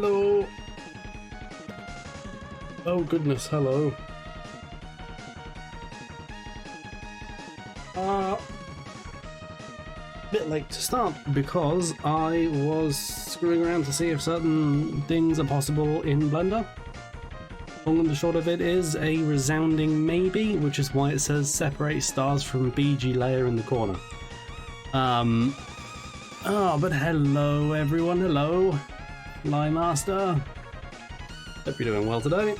Hello. Oh goodness, hello. Bit late to start because I was screwing around to see if certain things are possible in Blender. Long and the short of it is a resounding maybe, which is why it says separate stars from BG layer in the corner. But hello everyone, hello. Fly Master. Hope you're doing well today.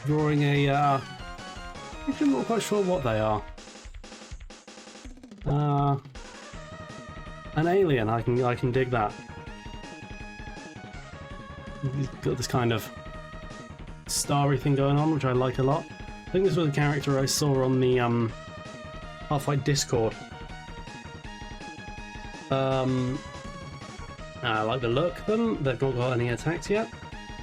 Drawing a, actually I'm not quite sure what they are. An alien, I can dig that. He's got this kind of starry thing going on, which I like a lot. I think this was a character I saw on the Half-Life Discord. I like the look of them. They've not got any attacks yet,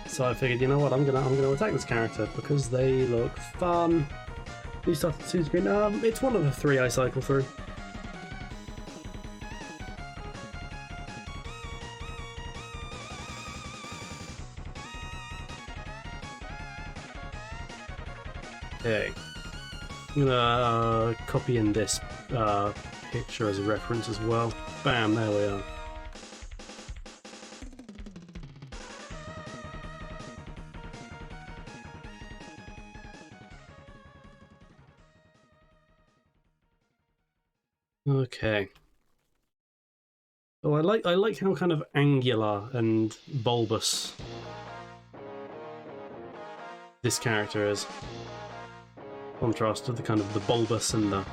so I figured, you know what, I'm gonna attack this character because they look fun. You start to see the screen. It's one of the 3 I cycle through. Okay, I'm gonna copy in this picture as a reference as well. Bam, there we are. Okay. Well, I like how kind of angular and bulbous this character is. Contrast to the kind of the bulbous and the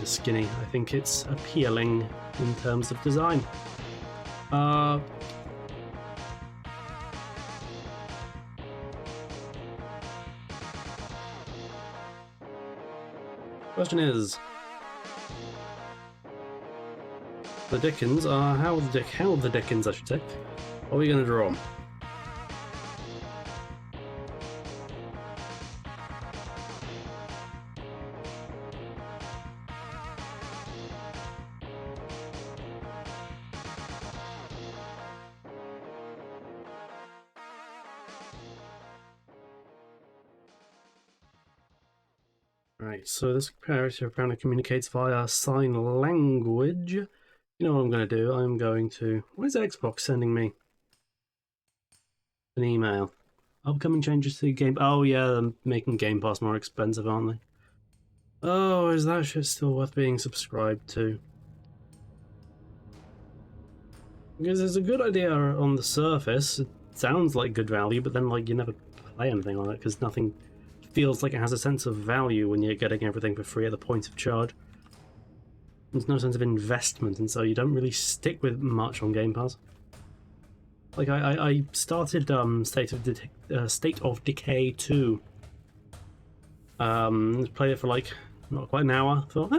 skinny. I think it's appealing in terms of design. Question is, the Dickens are how the Dickens I should say. Are we going to draw them? Right, so this character apparently communicates via sign language. You know what I'm going to do? I'm going to... What is Xbox sending me? An email. Upcoming changes to the game... Oh yeah, they're making Game Pass more expensive, aren't they? Oh, is that shit still worth being subscribed to? Because it's a good idea on the surface. It sounds like good value, but then like you never play anything on it because nothing feels like it has a sense of value when you're getting everything for free at the point of charge. There's no sense of investment, and so you don't really stick with much on Game Pass. Like I started State of Decay 2. Played it for like not quite an hour. Thought,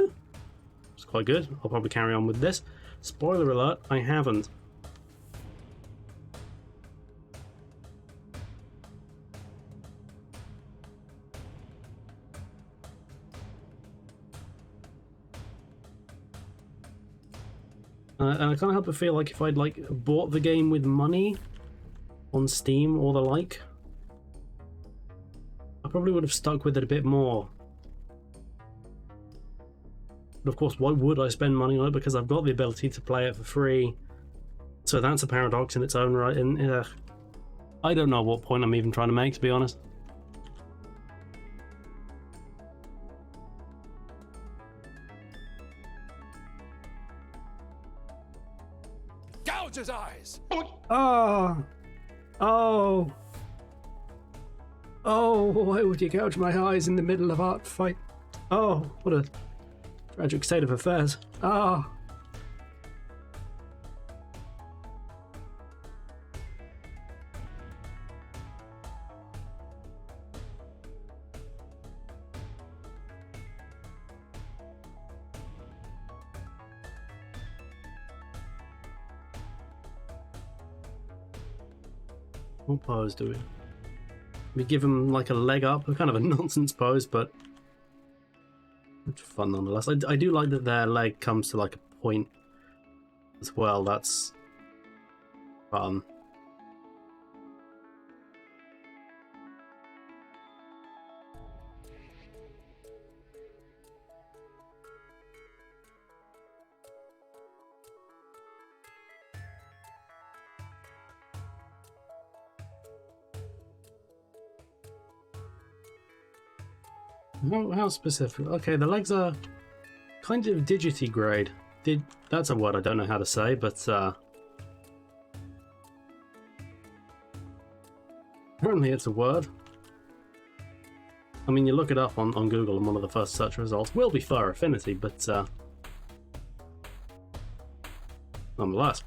it's quite good. I'll probably carry on with this. Spoiler alert: I haven't. And I can't help but feel like if I'd like bought the game with money on Steam or the like, I probably would have stuck with it a bit more. But of course, why would I spend money on it? Because I've got the ability to play it for free. So that's a paradox in its own right. And I don't know what point I'm even trying to make, to be honest. Gouge his eyes! Oh! Oh! Oh, why would you gouge my eyes in the middle of art fight? Oh, what a tragic state of affairs. Ah! What pose do we? We give him like a leg up, a kind of a nonsense pose, but it's fun nonetheless. I do like that their leg comes to like a point as well. That's fun. How specific? Okay, the legs are kind of digitigrade. That's a word I don't know how to say, but apparently it's a word. I mean, you look it up on Google and one of the first search results will be fur affinity, but nonetheless.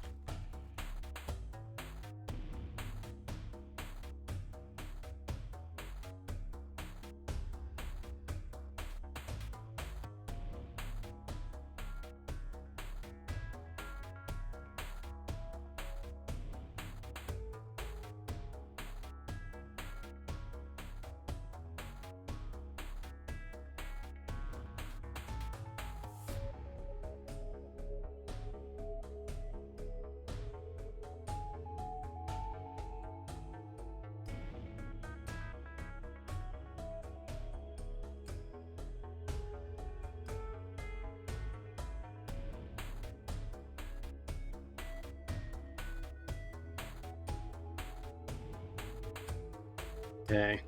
Okay.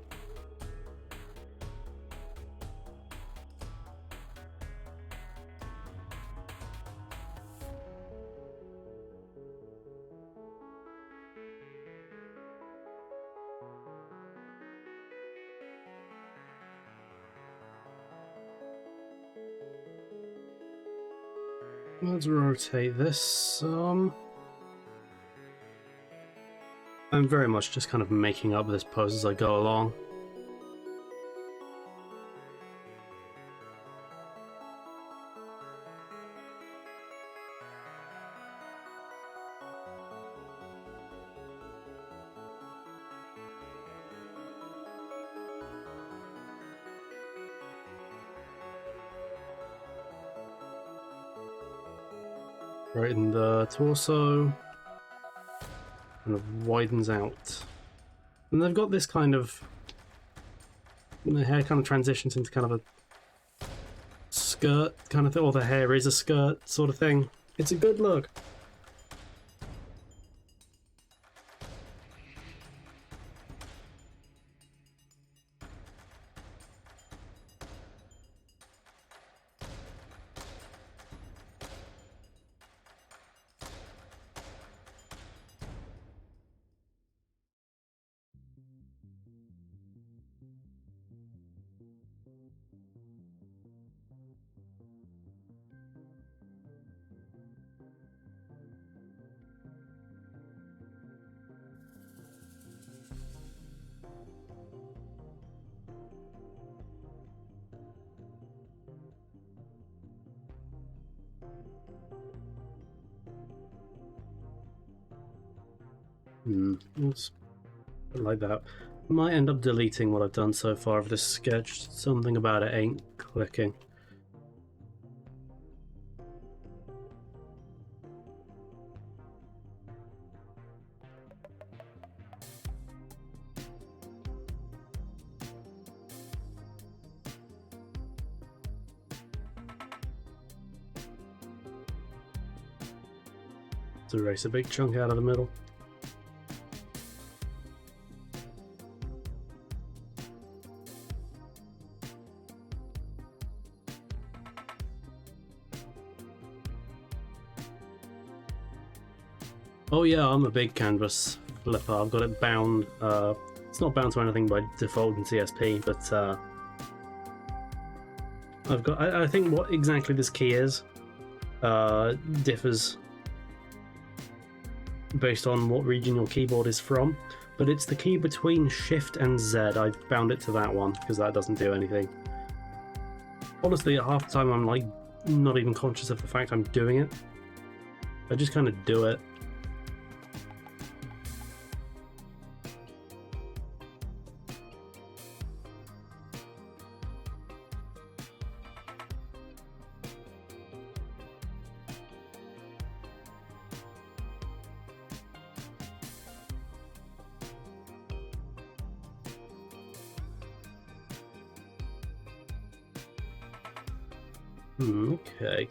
Let's rotate this. I'm very much just kind of making up this pose as I go along. Right in the torso. Kind of widens out. And they've got this kind of... the hair kind of transitions into kind of a skirt kind of thing, or the hair is a skirt sort of thing. It's a good look. Let's put it like that. Might end up deleting what I've done so far of this sketch. Something about it ain't clicking. Let's erase a big chunk out of the middle. Oh yeah, I'm a big canvas flipper. I've got it bound. It's not bound to anything by default in CSP, but I've got. I think what exactly this key is differs based on what region your keyboard is from, but it's the key between Shift and Z. I bound it to that one because that doesn't do anything. Honestly, half the time I'm like not even conscious of the fact I'm doing it. I just kind of do it. Okay.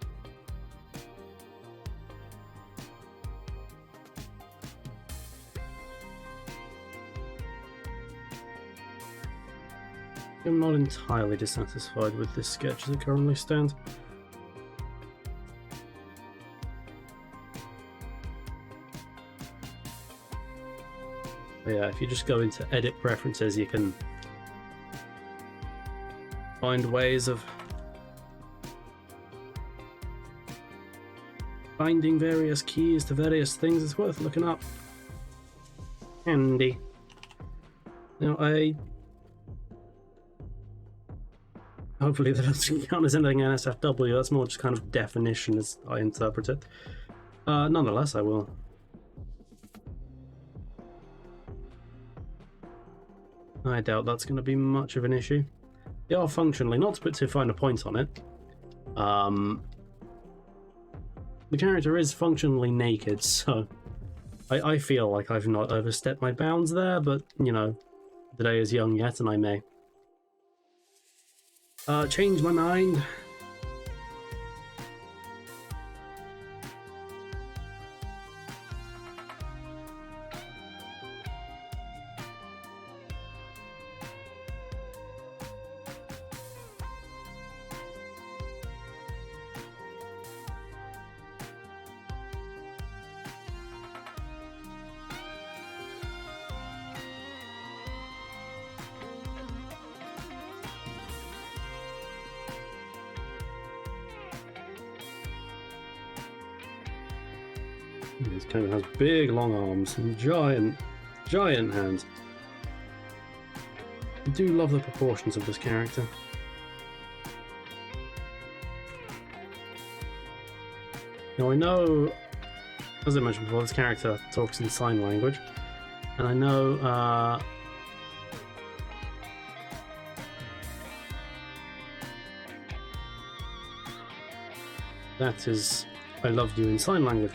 I'm not entirely dissatisfied with this sketch as it currently stands. But yeah, if you just go into edit preferences, you can find ways of finding various keys to various things. It's worth looking up. Handy. Now, hopefully that doesn't count as anything NSFW, that's more just kind of definition as I interpret it. Nonetheless, I will. I doubt that's going to be much of an issue. They are functionally, not to put too fine a point on it, the character is functionally naked, so I feel like I've not overstepped my bounds there, but, you know, the day is young yet and I may. Change my mind. This kind of has big long arms and giant hands. I do love the proportions of this character. Now I know, as I mentioned before, this character talks in sign language, and I know that is I love you in sign language.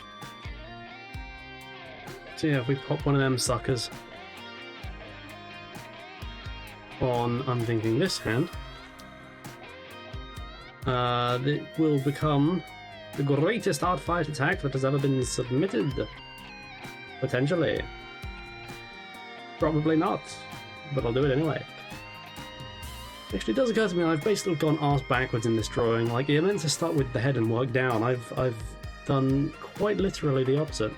So yeah, if we pop one of them suckers on, I'm thinking this hand, it will become the greatest art fight attack that has ever been submitted. Potentially. Probably not, but I'll do it anyway. Actually, it does occur to me I've basically gone arse backwards in this drawing. Like, you're meant to start with the head and work down. I've done quite literally the opposite.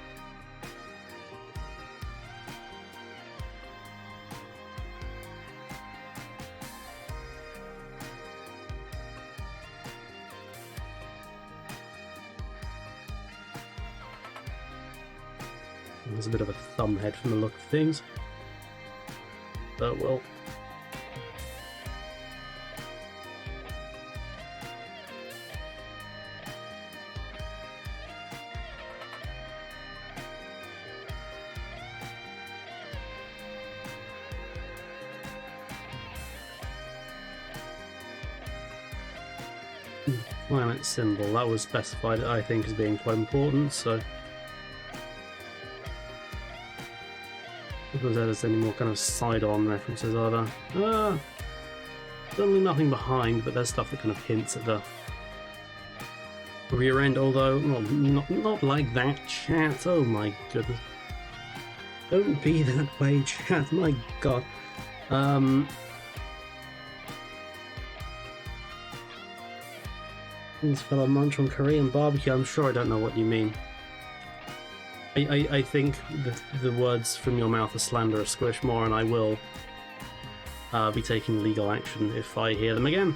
There's a bit of a thumb head from the look of things. But well. Planet symbol, that was specified I think as being quite important, so if there's any more kind of side-on references, are there? Certainly nothing behind, but there's stuff that kind of hints at the rear end, although well, not like that, chat. Oh my goodness. Don't be that way, chat, my god. This fellow munch on Korean barbecue, I'm sure I don't know what you mean. I think the words from your mouth are slander a squish more, and I will be taking legal action if I hear them again.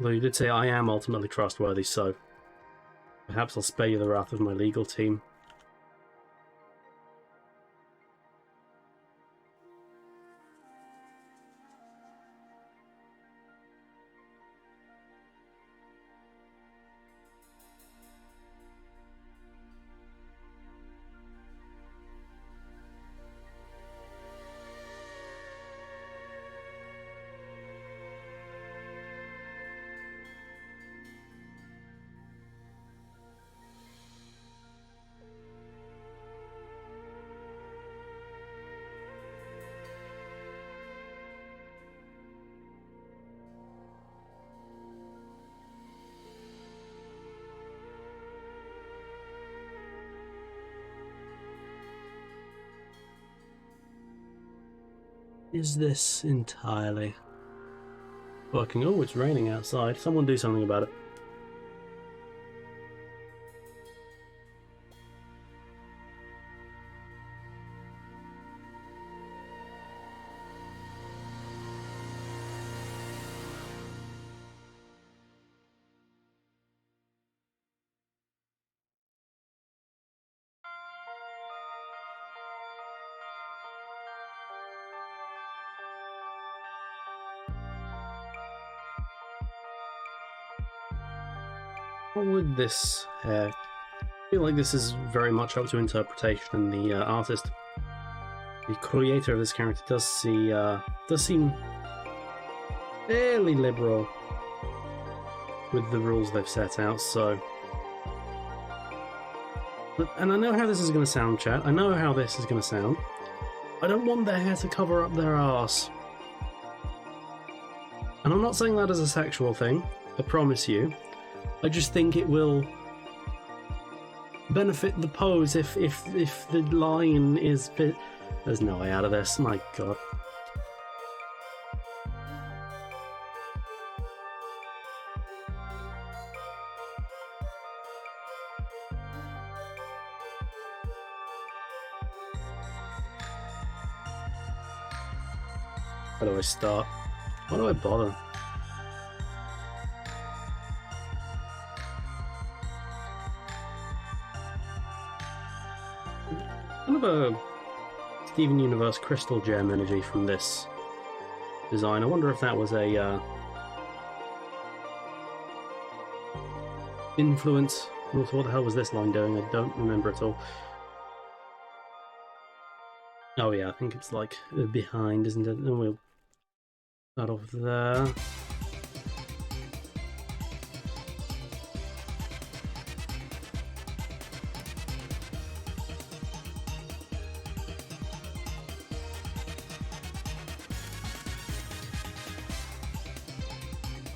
Though you did say I am ultimately trustworthy, so perhaps I'll spare you the wrath of my legal team. is this entirely working? Oh, it's raining outside. Someone do something about it. What would this I feel like this is very much up to interpretation, and the artist, the creator of this character, does seem fairly liberal with the rules they've set out. So, and I know how this is going to sound, chat. I know how this is going to sound. I don't want their hair to cover up their arse, and I'm not saying that as a sexual thing. I promise you. I just think it will benefit the pose if the line is fit. There's no way out of this. My God. How do I start? Why do I bother? Kind of a Steven Universe crystal gem energy from this design. I wonder if that was a influence. Also, what the hell was this line doing? I don't remember at all. Oh yeah, I think it's like behind, isn't it? And we'll start off there.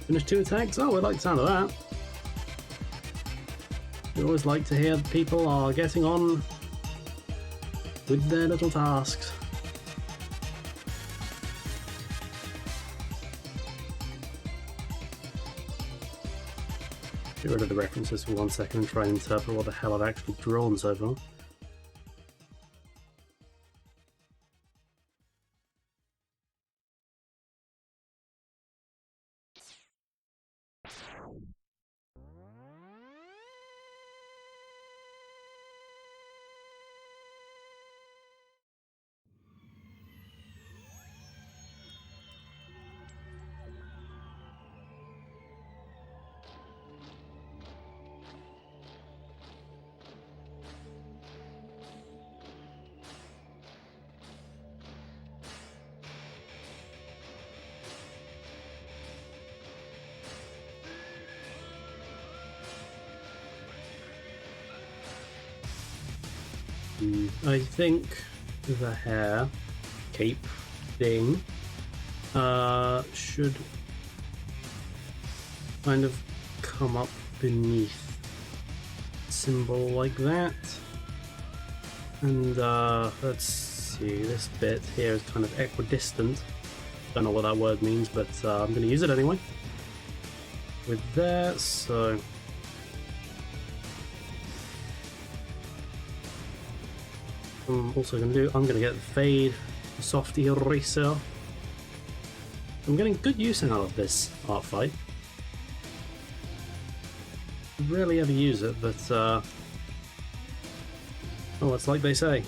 Finish 2 attacks? Oh, I like the sound of that. We always like to hear that people are getting on with their little tasks. Get rid of the references for 1 second and try and interpret what the hell I've actually drawn so far. I think the hair cape thing should kind of come up beneath a symbol like that. And let's see, this bit here is kind of equidistant. Don't know what that word means, but I'm going to use it anyway. With that, so I'm also going to get Fade Soft Eraser. I'm getting good use out of this art fight. Rarely ever use it, but oh, it's like they say.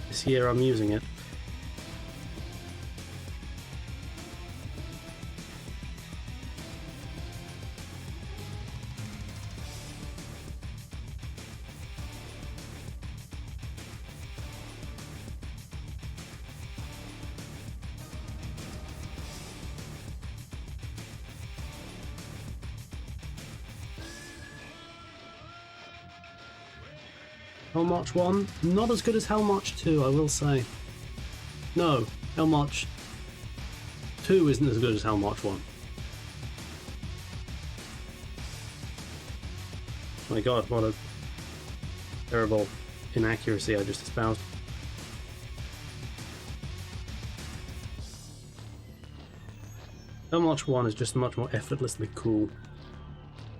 This year I'm using it. Hellmarch 1, not as good as Hellmarch 2, I will say. No, Hellmarch 2 isn't as good as Hellmarch 1. My God, what a terrible inaccuracy I just espoused. Belmarch 1 is just much more effortlessly cool.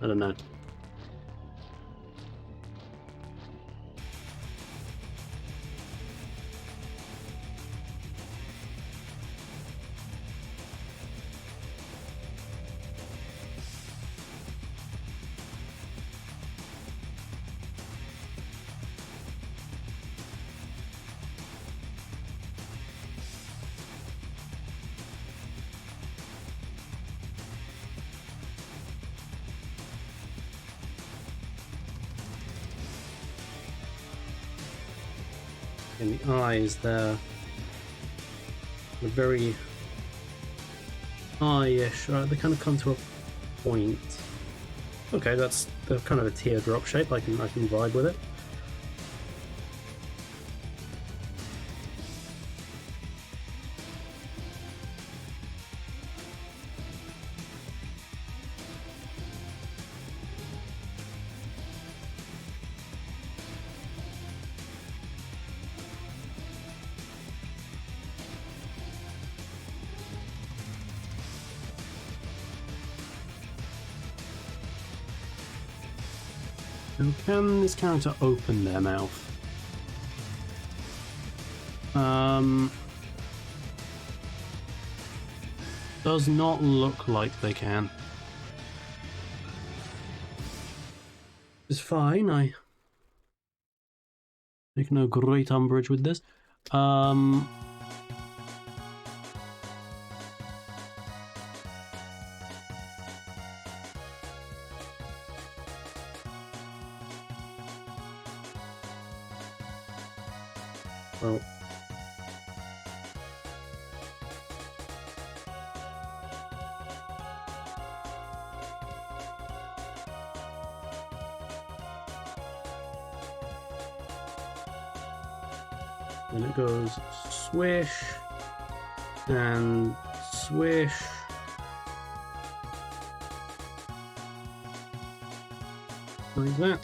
I don't know. And the eyes there, they're very eye-ish, right? They kind of come to a point. Okay, they're kind of a teardrop shape. I can vibe with it. Now, can this character open their mouth? Does not look like they can. It's fine, I take no great umbrage with this. Well, then it goes swish and swish. Like that.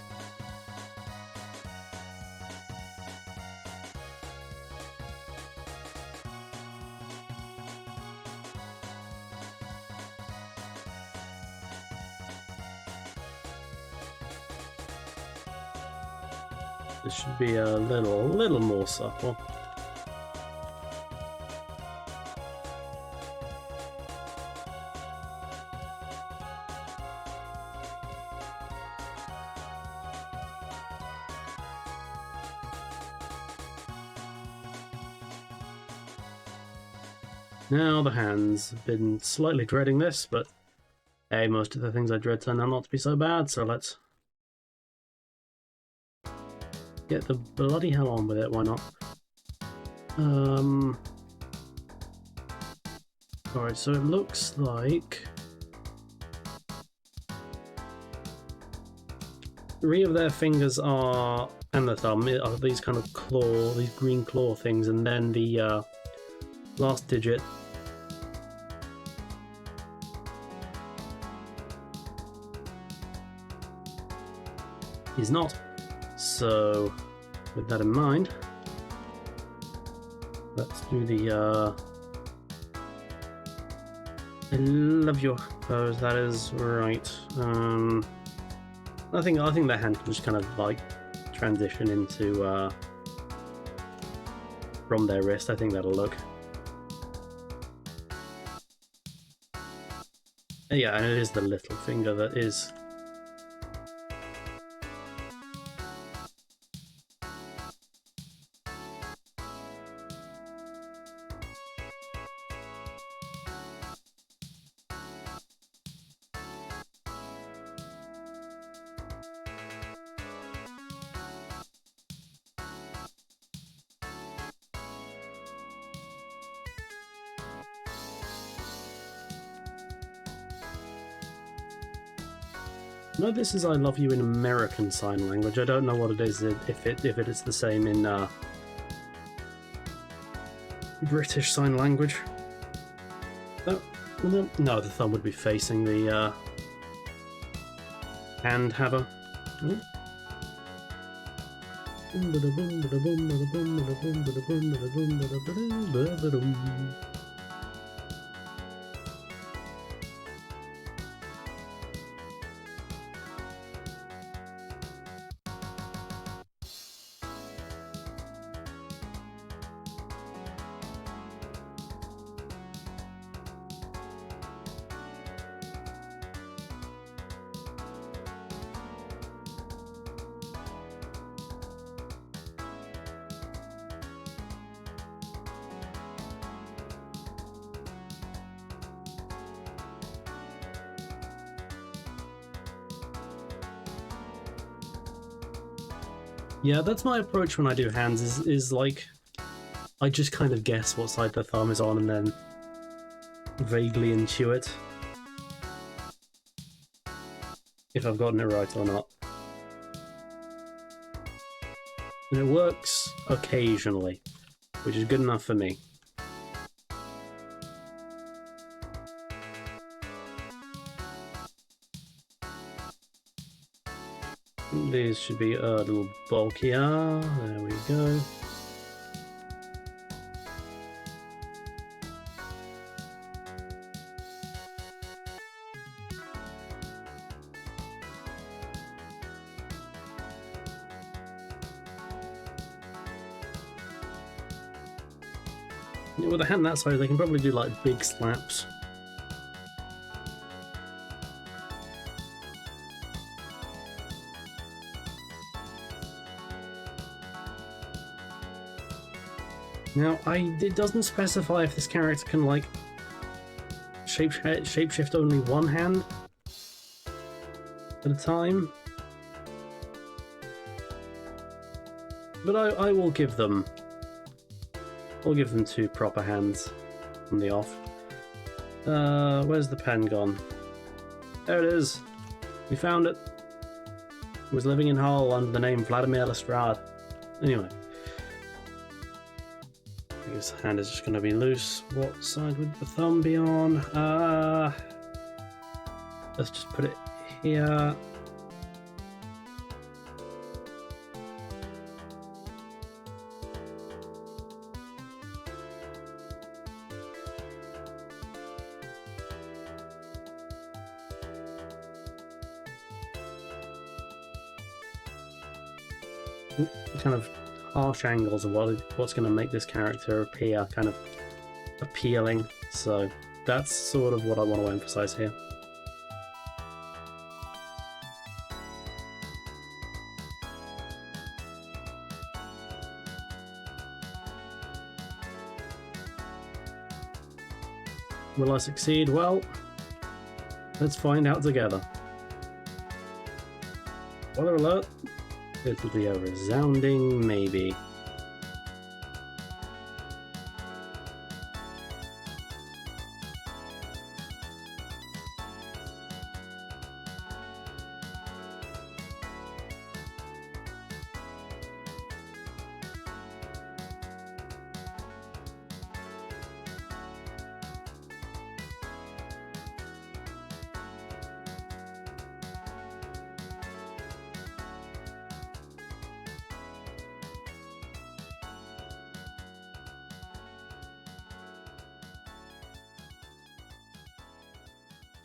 This should be a little more supple. Now the hands. I've been slightly dreading this, but hey, most of the things I dread turn out not to be so bad, so let's get the bloody hell on with it, why not? Alright, so it looks like 3 of their fingers are, and the thumb, are these kind of claw, these green claw things, and then the last digit is not. So, with that in mind, let's do the I love your pose, that is right. I think the hand can just kind of like transition into from their wrist. I think that'll look. Yeah, and it is the little finger that is. No, this is "I love you" in American Sign Language. I don't know what it is, if it is the same in British Sign Language. No, the thumb would be facing the hand haver. Yeah, that's my approach when I do hands, is like, I just kind of guess what side the thumb is on and then vaguely intuit if I've gotten it right or not. And it works occasionally, which is good enough for me. These should be a little bulkier. There we go. With a hand that size, they can probably do like big slaps. Now, it doesn't specify if this character can, like, shapeshift only one hand at a time. But I will give them... I'll give them 2 proper hands on the off. Where's the pen gone? There it is! We found it! It was living in Hull under the name Vladimir Lestrade. Anyway. His hand is just going to be loose. What side would the thumb be on? Let's just put it here. Kind of harsh angles of what's going to make this character appear kind of appealing, so that's sort of what I want to emphasize here. Will I succeed? Well, let's find out together. Spoiler alert! It'll be a resounding maybe.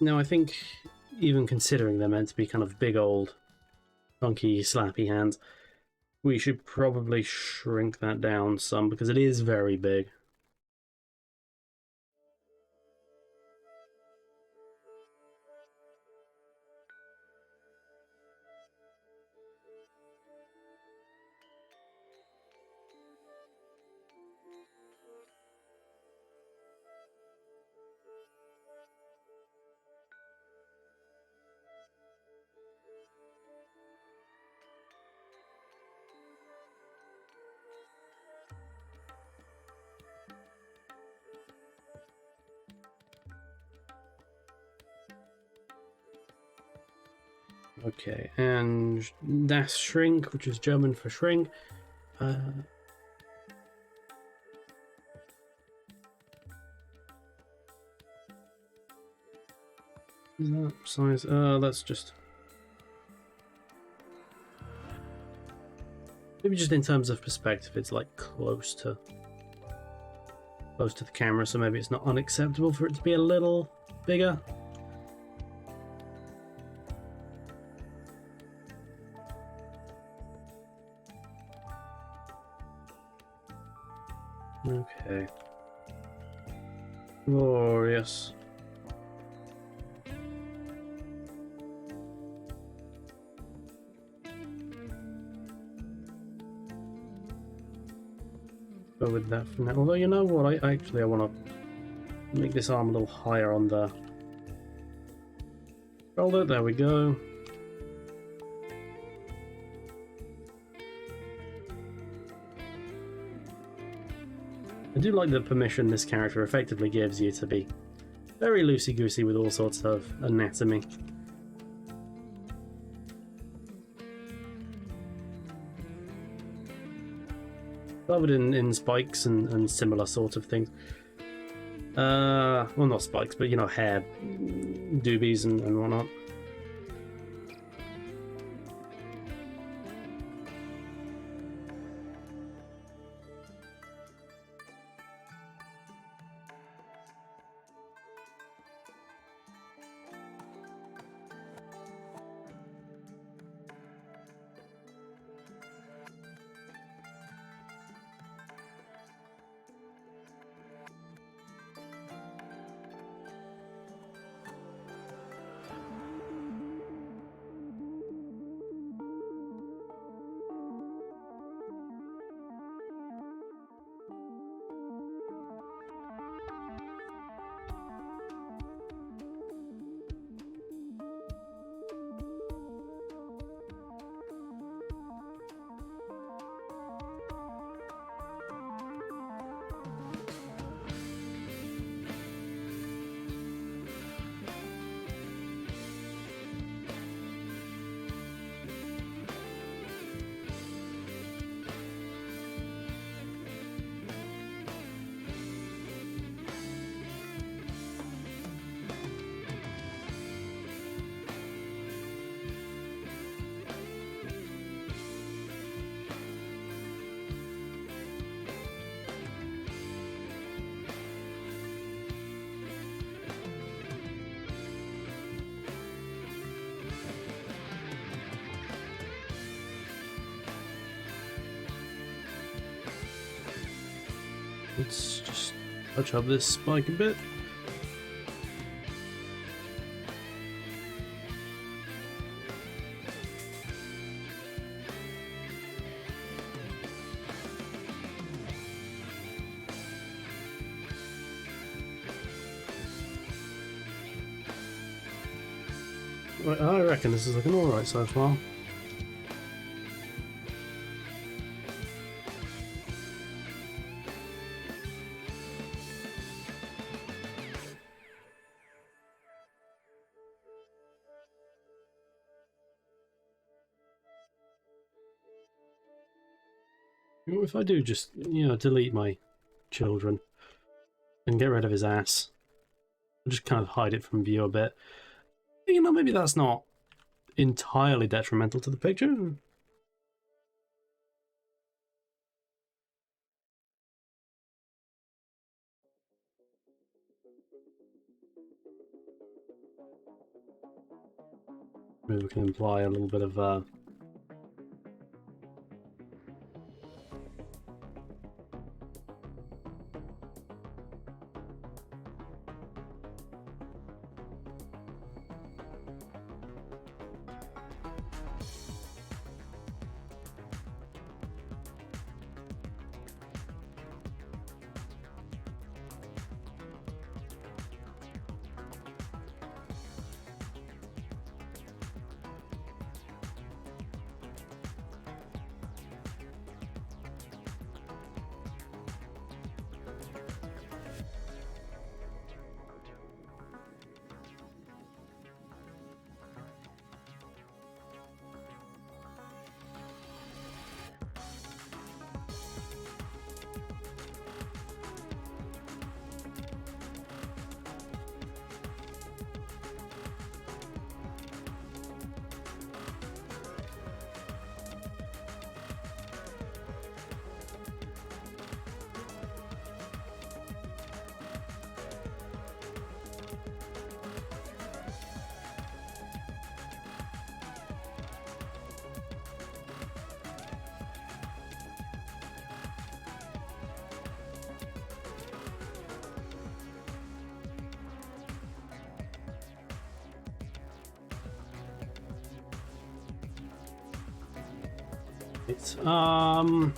Now, I think, even considering they're meant to be kind of big old, chunky, slappy hands, we should probably shrink that down some, because it is very big. Okay, and das Shrink, which is German for shrink. Is that size? That's just... Maybe just in terms of perspective, it's like close to the camera, so maybe it's not unacceptable for it to be a little bigger. Okay. Glorious. Go with that for now. Although, you know what? I want to make this arm a little higher on the shoulder. There we go. I do like the permission this character effectively gives you to be very loosey-goosey with all sorts of anatomy. Covered in spikes and similar sort of things. Well, not spikes, but you know, hair doobies and whatnot. Let's just touch up this spike a bit. Right, I reckon this is looking alright so far. If I do just, you know, delete my children and get rid of his ass, I'll just kind of hide it from view a bit. You know, maybe that's not entirely detrimental to the picture. Maybe we can imply a little bit of it's one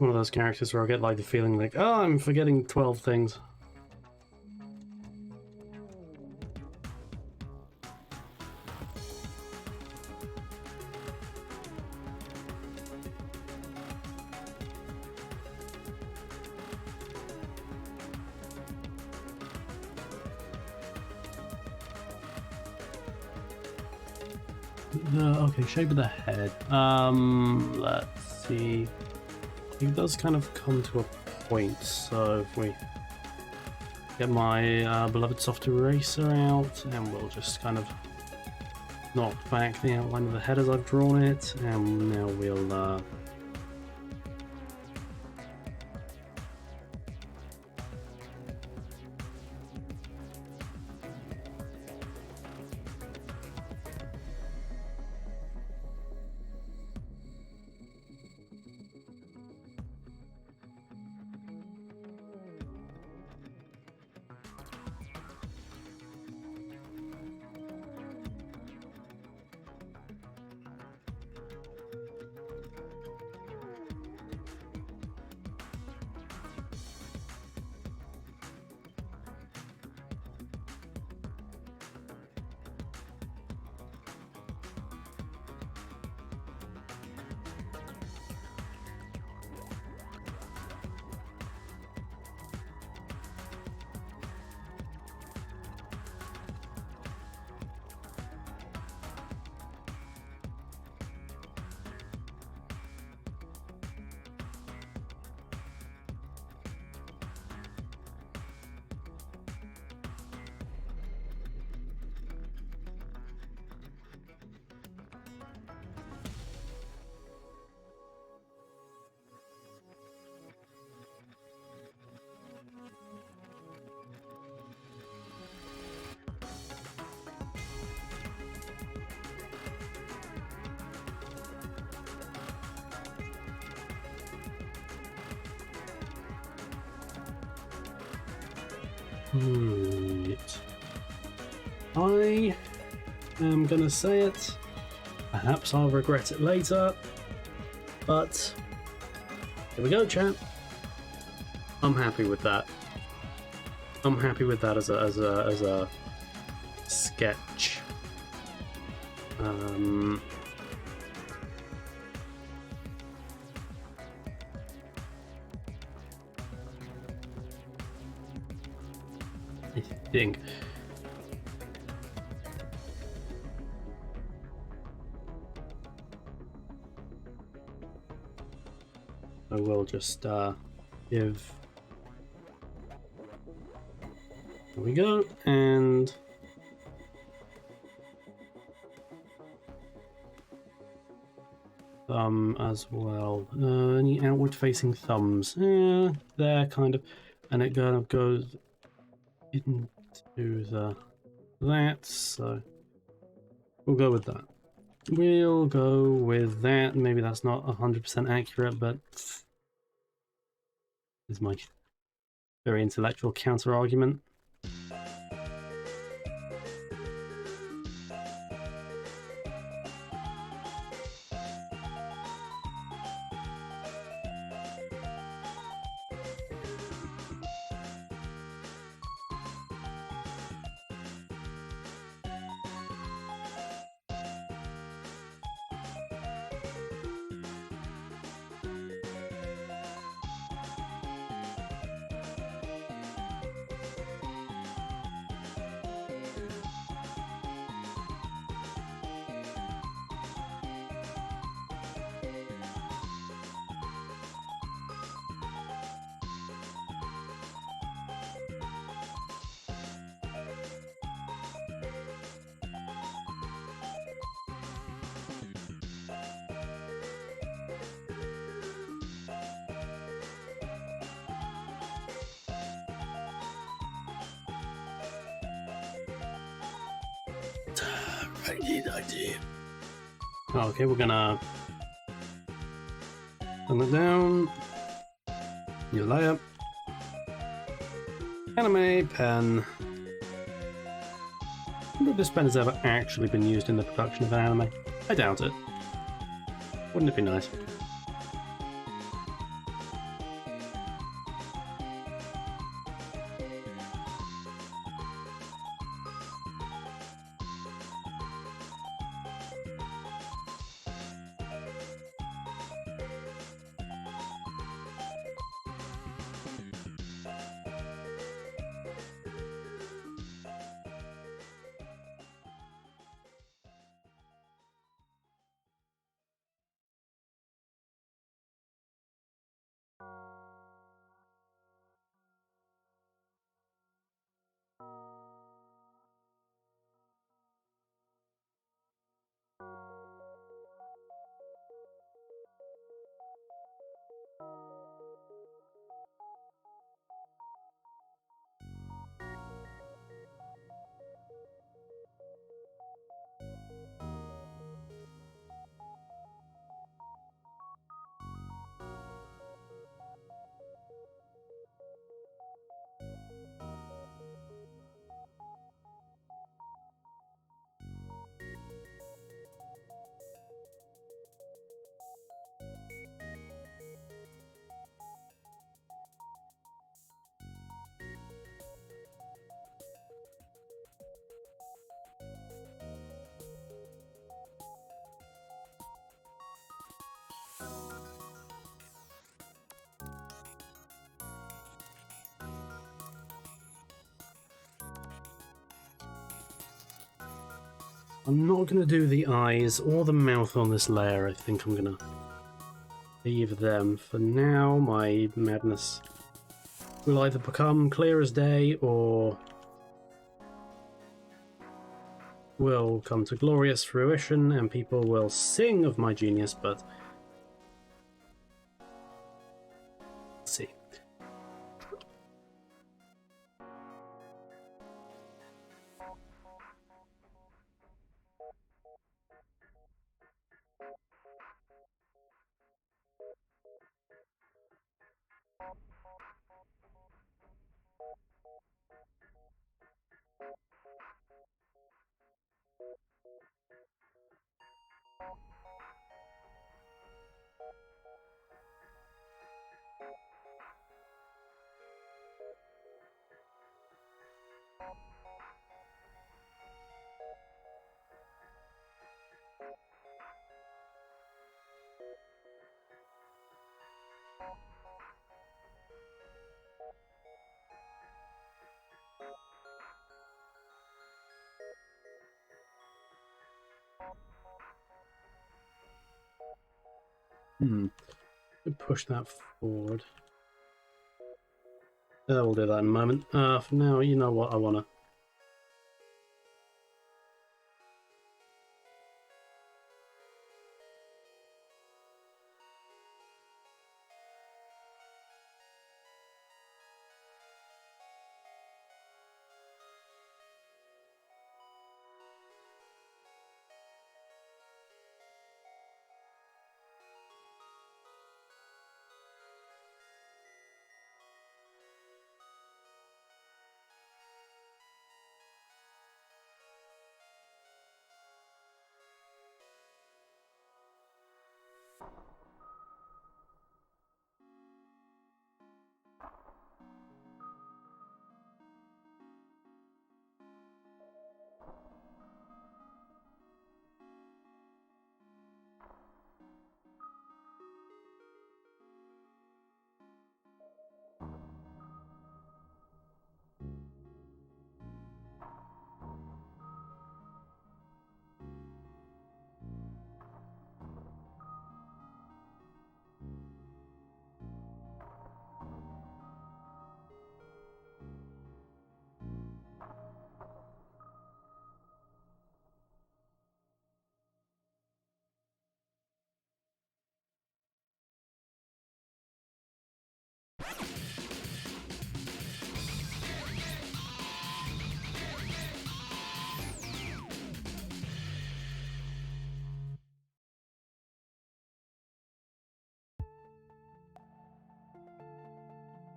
of those characters where I get like the feeling like, oh, I'm forgetting 12 things. Okay, shape of the head. Let's see. It does kind of come to a point, so if we get my beloved soft eraser out, and we'll just kind of knock back the outline of the head as I've drawn it, and now we'll right. I am gonna say it. Perhaps I'll regret it later, but here we go, chat. I'm happy with that. I'm happy with that as a sketch. I think. I will just give. There we go, and thumb as well. Any outward-facing thumbs? There, kind of, and it kind of goes into that. So we'll go with that. We'll go with that. Maybe that's not 100% accurate, but is my very intellectual counter-argument. Okay, we're gonna turn it down. New layer. Anime pen. I wonder if this pen has ever actually been used in the production of an anime. I doubt it. Wouldn't it be nice? I'm not going to do the eyes or the mouth on this layer. I think I'm going to leave them for now. My madness will either become clear as day or will come to glorious fruition and people will sing of my genius, but let's see. Push that forward. We'll do that in a moment. For now, you know what I want to.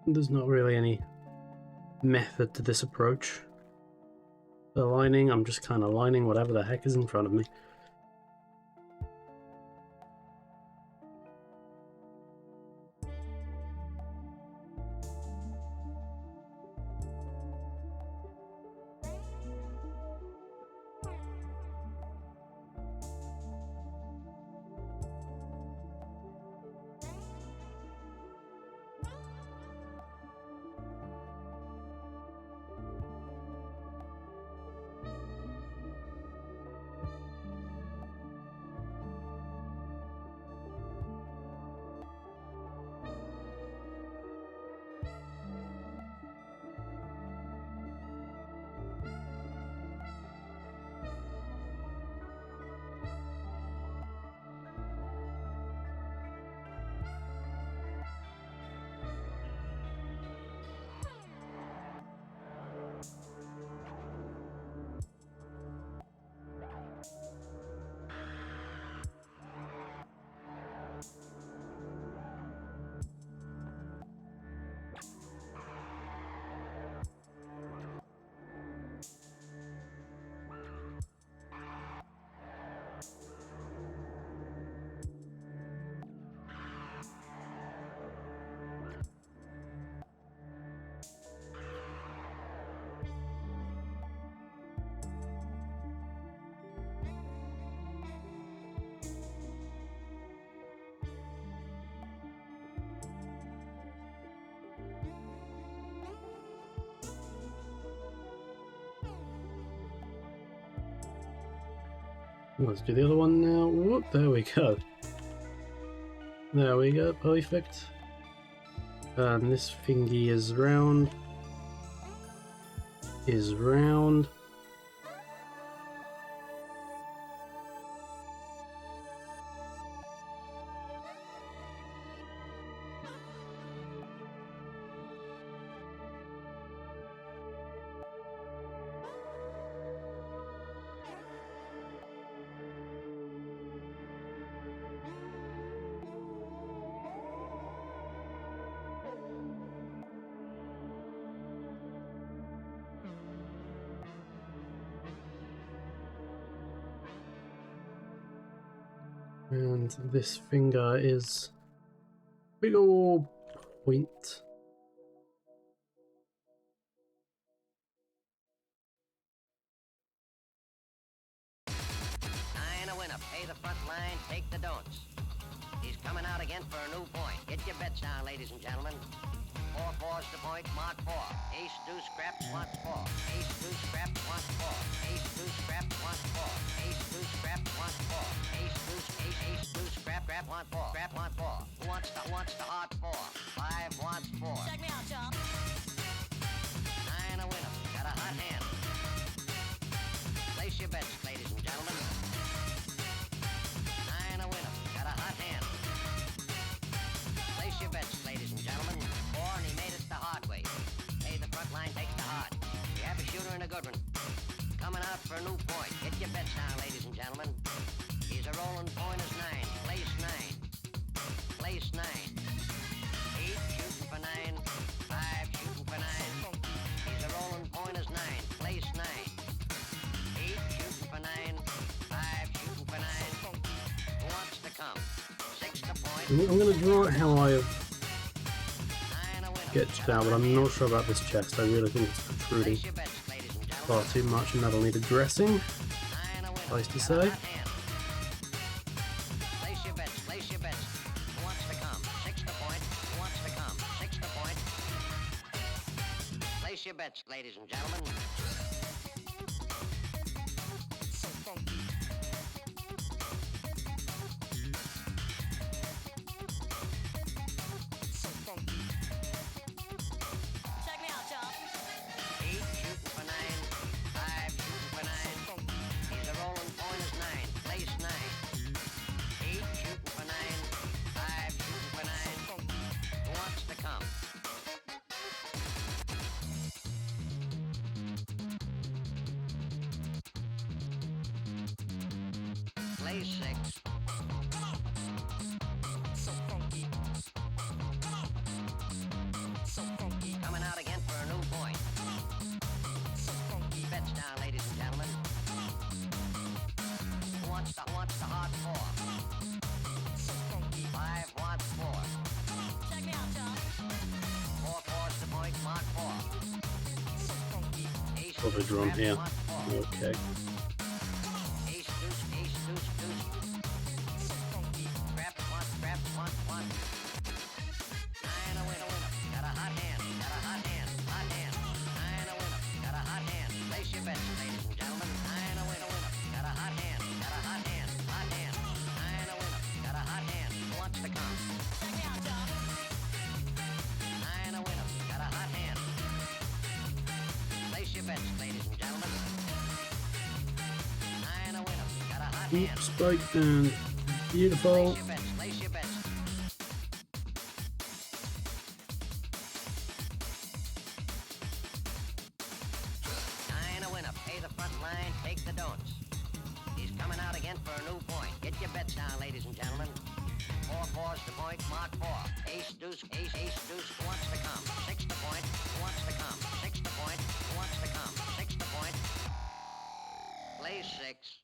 There's not really any method to this approach. The lining, I'm just kind of lining whatever the heck is in front of me. Let's do the other one now. Whoop, there we go. There we go, perfect. And this thingy is round. Is round. And this finger is big ol' point. Nine a winner. Pay the front line, take the don'ts. He's coming out again for a new point. Get your bets down, ladies and gentlemen. 4-4's the point, mark 4. Ace, deuce, scraps, wants 4. Ace, deuce, scraps, wants 4. Ace, deuce, scraps, wants 4. Ace, deuce, scraps, wants 4. Ace, deuce, ace, deuce, scrap, want 4. Scrap, want 4. Who wants the hot 4? 5 wants 4. Check me out, John. 9 a winner. Got a hot hand. Place your bets, ladies and gentlemen. 9 a winner. Got a hot hand. Place your bets, ladies and gentlemen. 4 and he made it the hard way. Pay the front line, take the hard. We have a shooter and a good one. Coming out for a new point. Get your bets down, ladies and gentlemen. He's a rolling point is 9. Place 9. Place 9. 8 shooting for 9. 5 shooting for 9. He's a rolling point is 9. Place 9. 8 shooting for 9. 5 shooting for 9. Who wants to come? 6 to point. I'm gonna draw it how I 9 a winner. sketched out, but I'm not sure about this chest. I really think it's protruding Place your bets, ladies and gentlemen. far too much, and that'll need addressing. 9 a winner. Nice to Got a say. hot hand. Place your bets, place your bets. Who wants to come? 6 to point. Who wants to come? 6 to point. Place your bets, ladies and gentlemen. So funky. So funky. Check me out, John. 8 shooting for 9. 5 shooting for 9. He's a rolling point is 9. Place 9. 8 shooting for 9. 5 shooting for 9. Who wants to come? Place 6. So funky. So funky. Coming out again for a new point. So funky. Bets down, ladies and gentlemen. Who wants the hard 4? So funky. 5 wants 4. Check me out, John. 4-4's the point, mark 4. So funky. Ace, Probably deuce, drawn scraps, here. wants 4. Okay. Ace, deuce, deuce. So funky. Scraps, wants 1. 9 a winner. Got a hot hand. 9 a winner. Got a hot hand. Place your bets, ladies and gentlemen. 9 a winner. Got a hot hand. 9 a winner. Got a hot hand. Who wants to come? Check me out, John. 9 a winner. Got a hot hand. Place your bets, ladies and gentlemen. 9 a winner. Got a hot hand. Oops, spiked and beautiful. Place your bets. Place your bets. Nine a winner. Pay the front line. Take the don'ts. He's coming out again for a new point. Get your bets down, ladies and gentlemen. 4-4's the point. Mark 4. Ace, deuce. Who wants to come? 6 to point. Who wants to come? 6 to point. Who wants to come? 6 to point. Play 6.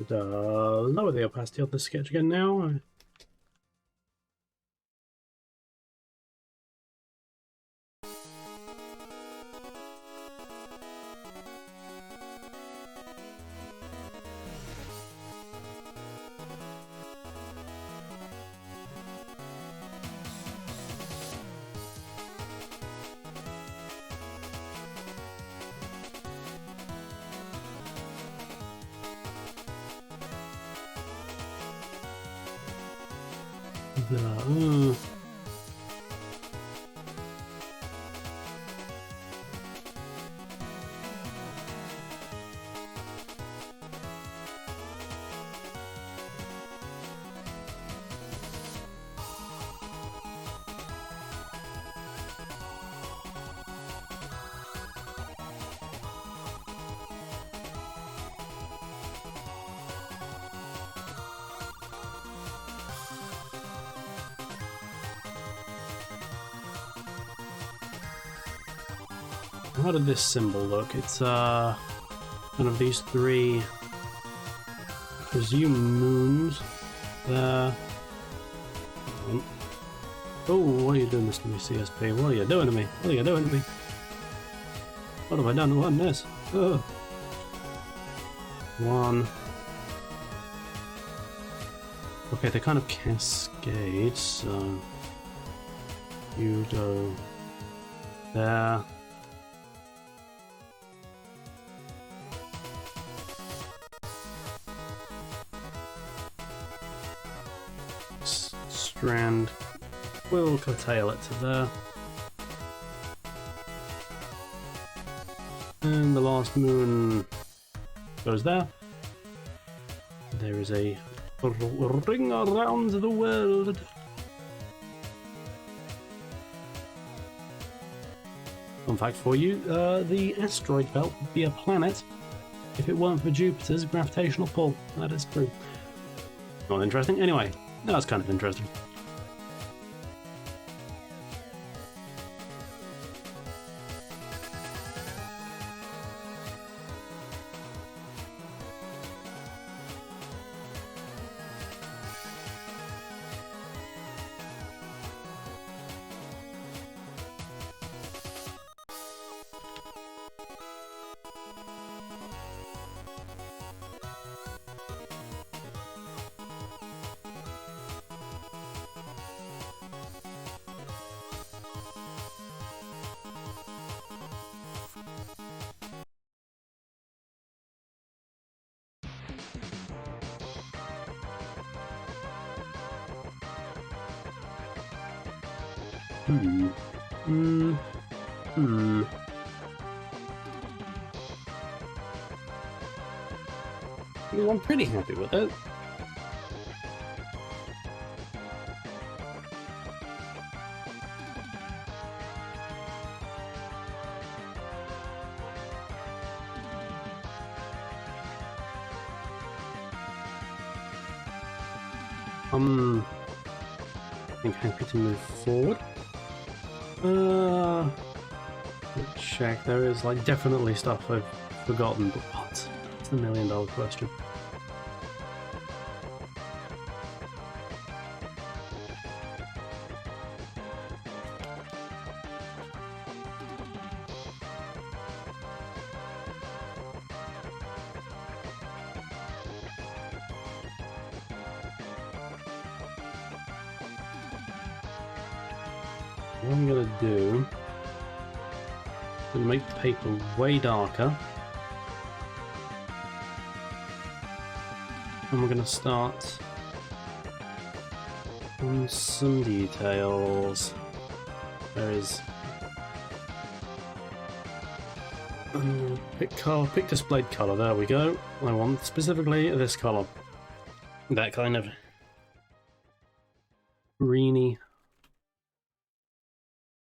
Lower the opacity of the sketch again now. Uh, How did this symbol look? It's kind of these three, I presume, moons there. Oh, what are you doing, Mr. CSP? What are you doing to me? What are you doing to me? What have I done? What a mess. Oh. One. Okay, they kind of cascade, so you go there. Strand. We'll curtail it to there. And the last moon goes there. There is a ring around the world. Fun fact for you, the asteroid belt would be a planet if it weren't for Jupiter's gravitational pull. That is true. Not interesting. Anyway, that's kind of interesting. Well, I'm pretty happy with it. I think happy to move forward. Let's check. There is like definitely stuff I've forgotten, but what? It's the $1,000,000 question. What I'm gonna do, I'm gonna make the paper way darker, and we're gonna start on some details. There is pick color, pick displayed color. There we go. I want specifically this color, that kind of greeny.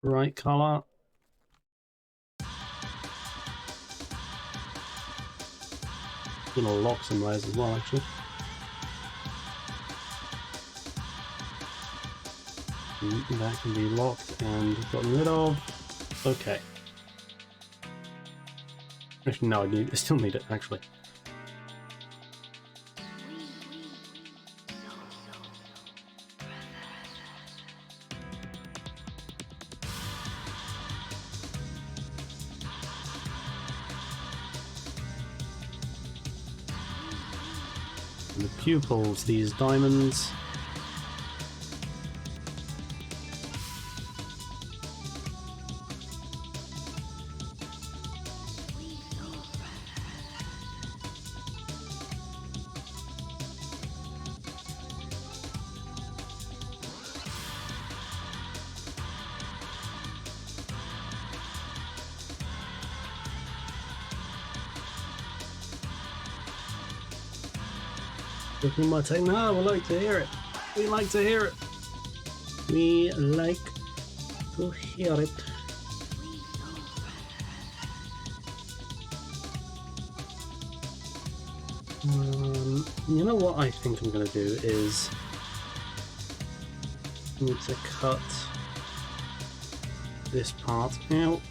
Right color. Gonna lock some layers as well, actually. That can be locked and gotten rid of. Okay. Actually, no, I still need it, actually. And the pupils, these diamonds. Looking my take. No, we like to hear it. We like to hear it. We like to hear it. You know what I think I'm going to do is I need to cut this part out.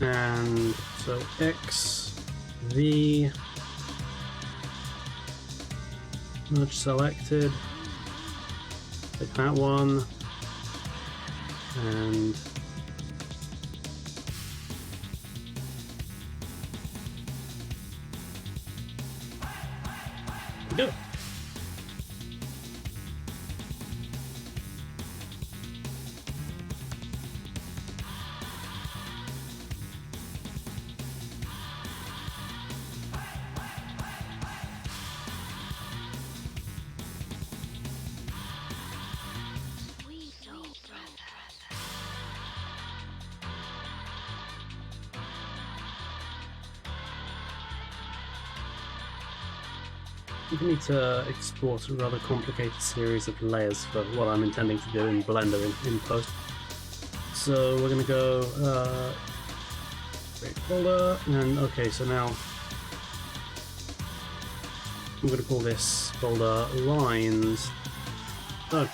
And so X, V, merge selected, take that one, and there we go. We need to export a rather complicated series of layers for what I'm intending to do in Blender in post. So we're going to go create folder, and okay, so now I'm going to call this folder lines. Oh,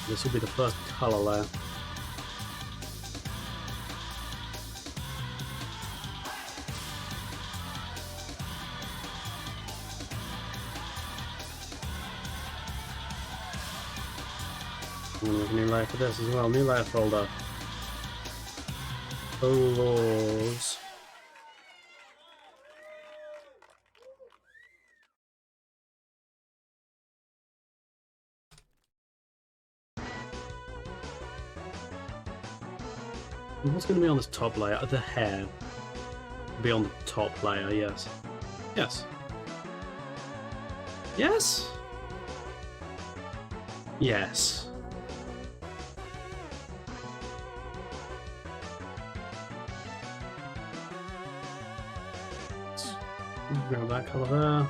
this will be the first color layer. I'm going to make a new layer for this as well. New layer folder. Colors. What's going to be on this top layer? The hair. Be on the top layer, yes. Yes. Yes? Yes. Grab that colour there.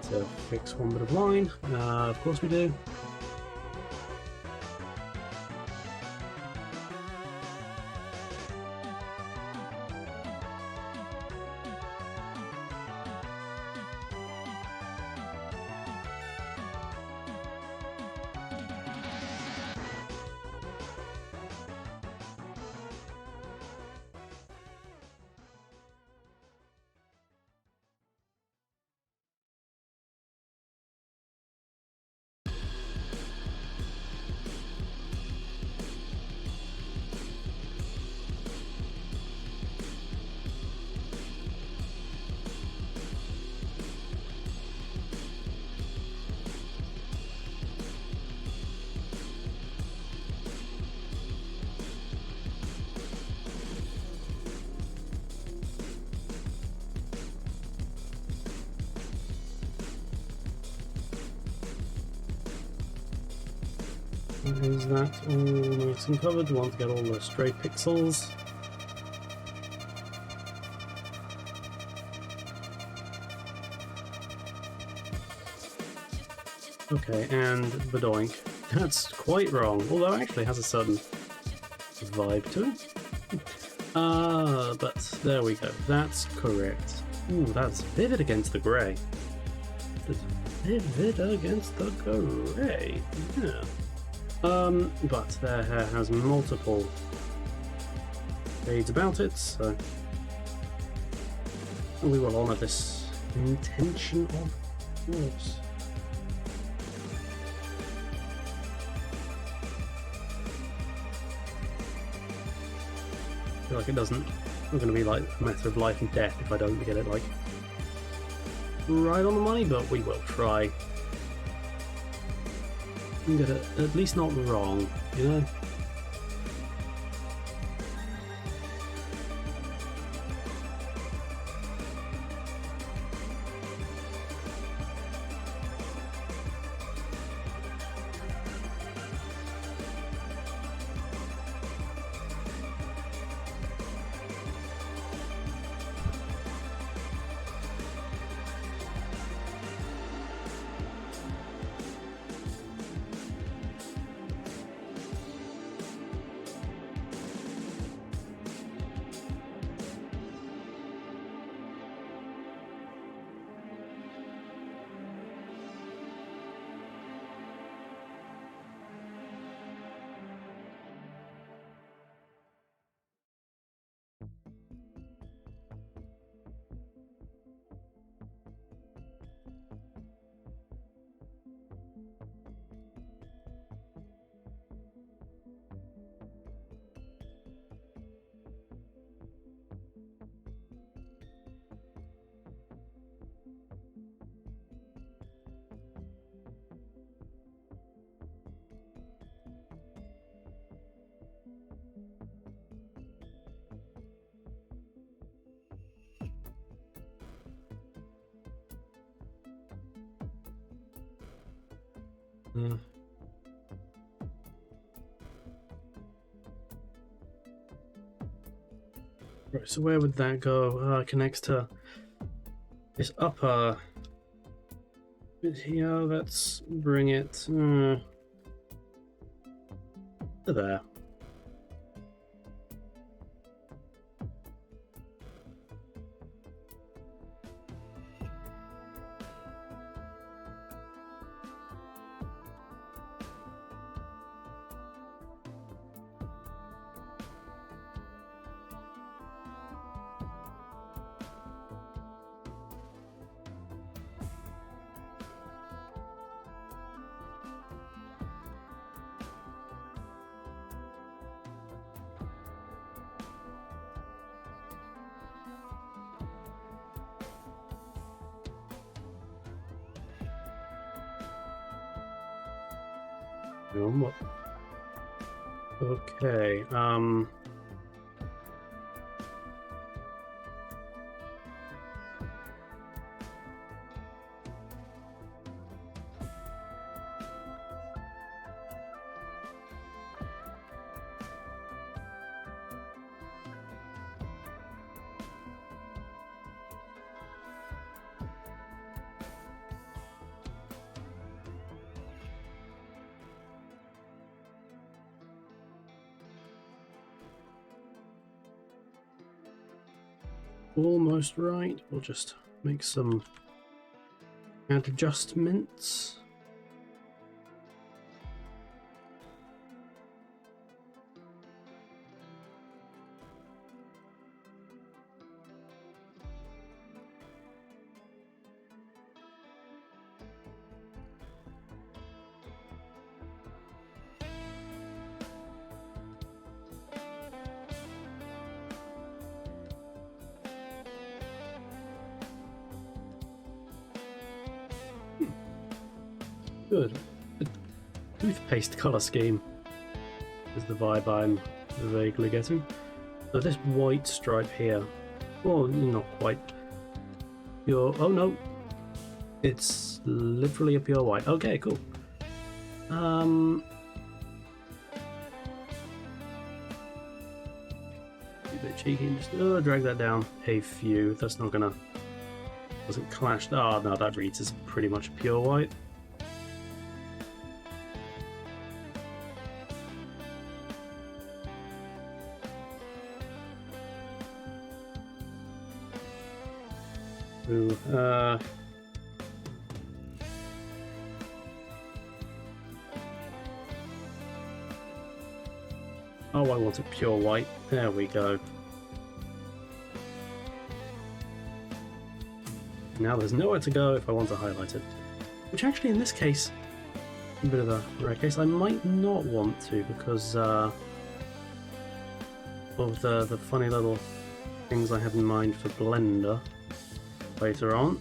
To fix one bit of line, of course we do. Is that all nice and covered? We want to get all the stray pixels. Okay, and Badoink. That's quite wrong, although it actually has a certain vibe to it. But there we go. That's correct. Ooh, that's vivid against the grey. That's vivid against the grey. Yeah. But their hair has multiple shades about it, so we will honour this intention of course. I feel like it's not going to be like a matter of life and death if I don't get it like right on the money, but we will try and get it at least not wrong, you know? Right, so where would that go? Connects to this upper bit here. Let's bring it to there. Okay, almost right. We'll just make some adjustments. Good. The toothpaste colour scheme is the vibe I'm vaguely getting. So this white stripe here, well, not quite pure. Oh no, it's literally a pure white. Okay, cool. A bit cheeky and just drag that down a few. That's not gonna, doesn't clash. Oh no, that reads as pretty much pure white. Ooh, oh, I want it pure white. There we go. Now there's nowhere to go if I want to highlight it. Which actually, in this case, a bit of a rare case, I might not want to because of the funny little things I have in mind for Blender later on.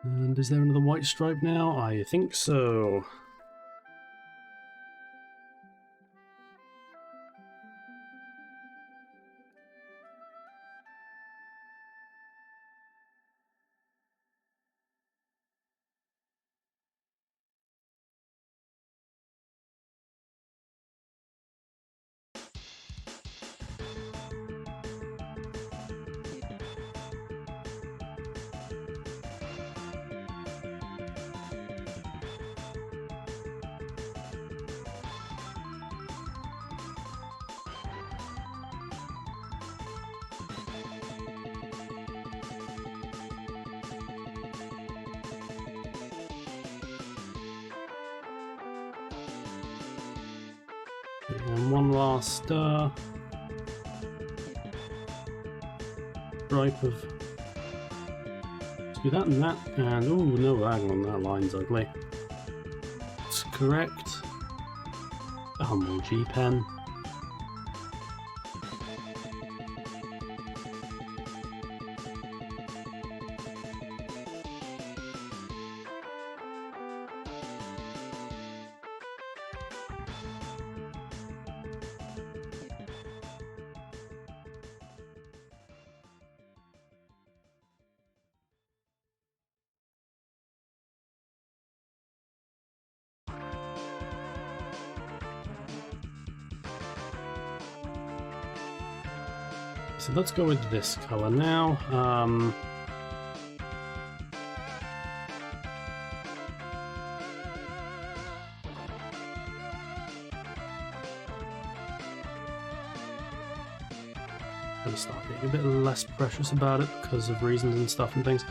And is there another white stripe now? I think so. And one last stripe of. Let's do that and that, and oh no, hang on, that line's ugly. It's correct. A humble G pen. So let's go with this color now. Gonna start being a bit less precious about it because of reasons and stuff and things.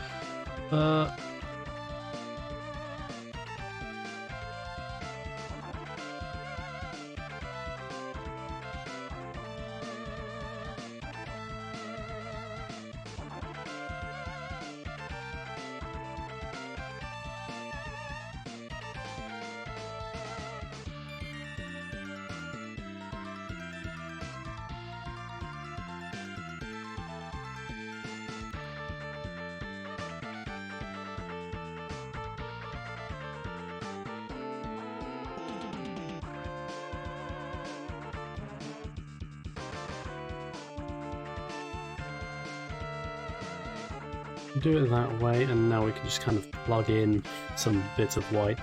Do it that way, and now we can just kind of plug in some bits of white.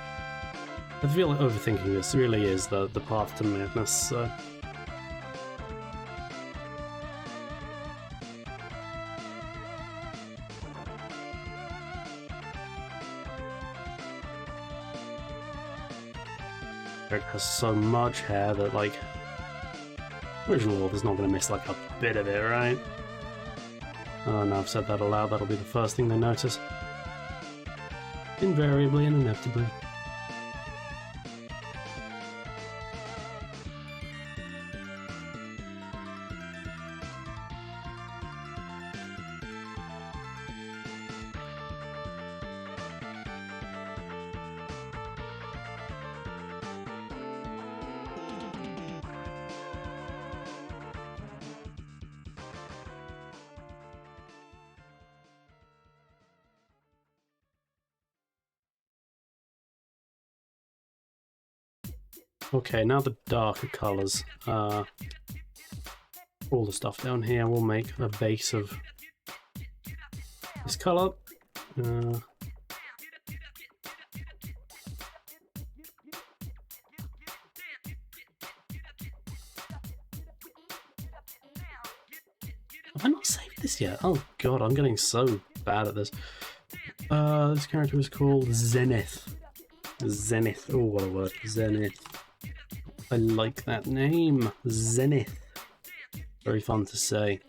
I feel like overthinking this really is the path to madness, so... Eric has so much hair that, like, original author's not going to miss, like, a bit of it, right? Oh, now I've said that aloud, that'll be the first thing they notice. Invariably and inevitably. Okay, now the darker colours. All the stuff down here will make a base of this colour. Have I not saved this yet? Oh god, I'm getting so bad at this. This character is called Zenith. Zenith. Oh, what a word. Zenith. I like that name. Zenith. Very fun to say.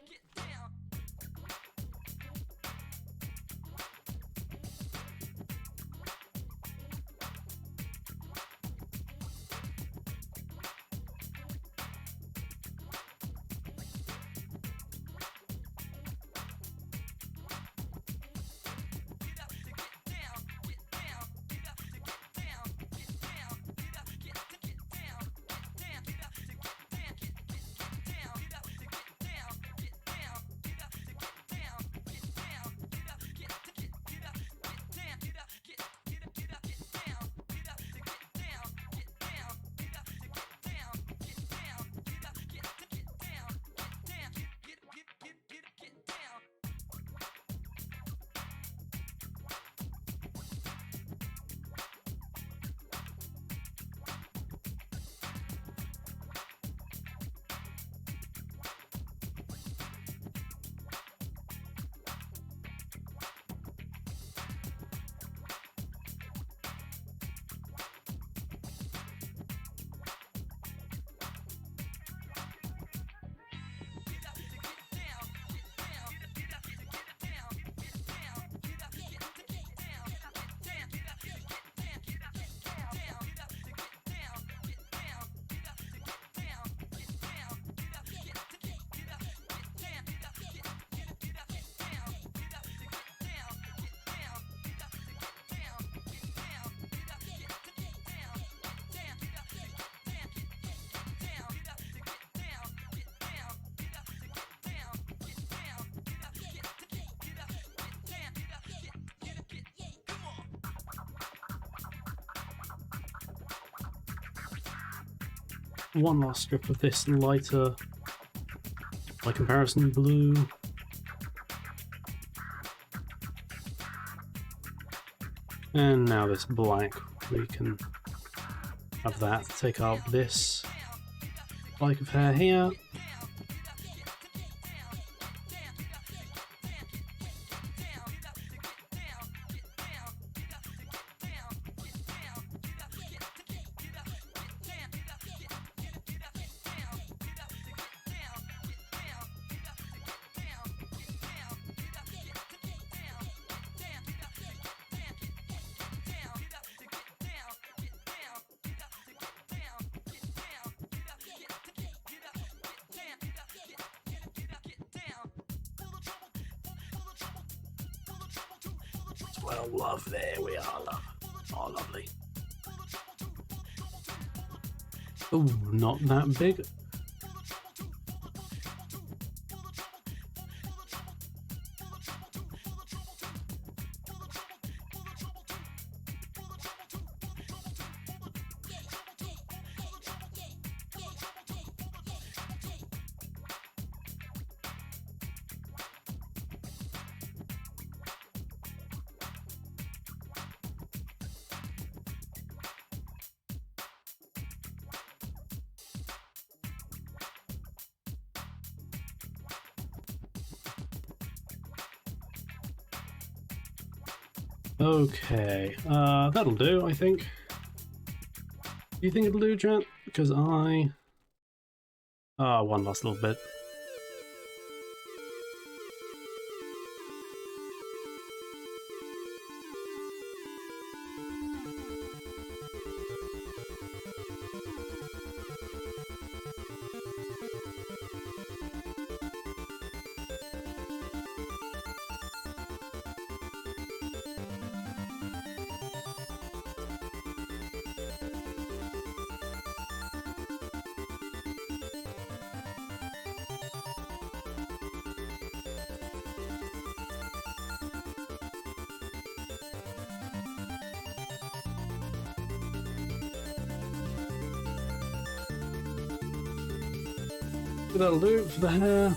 One last strip of this lighter, by comparison, blue. And now this black, we can have that take up this spike of hair here. Well, love, there we are, love. Oh, lovely. Oh, not that big. Okay, that'll do, I think. Do you think it'll do, chat? Because I... one last little bit. That'll do for the hair.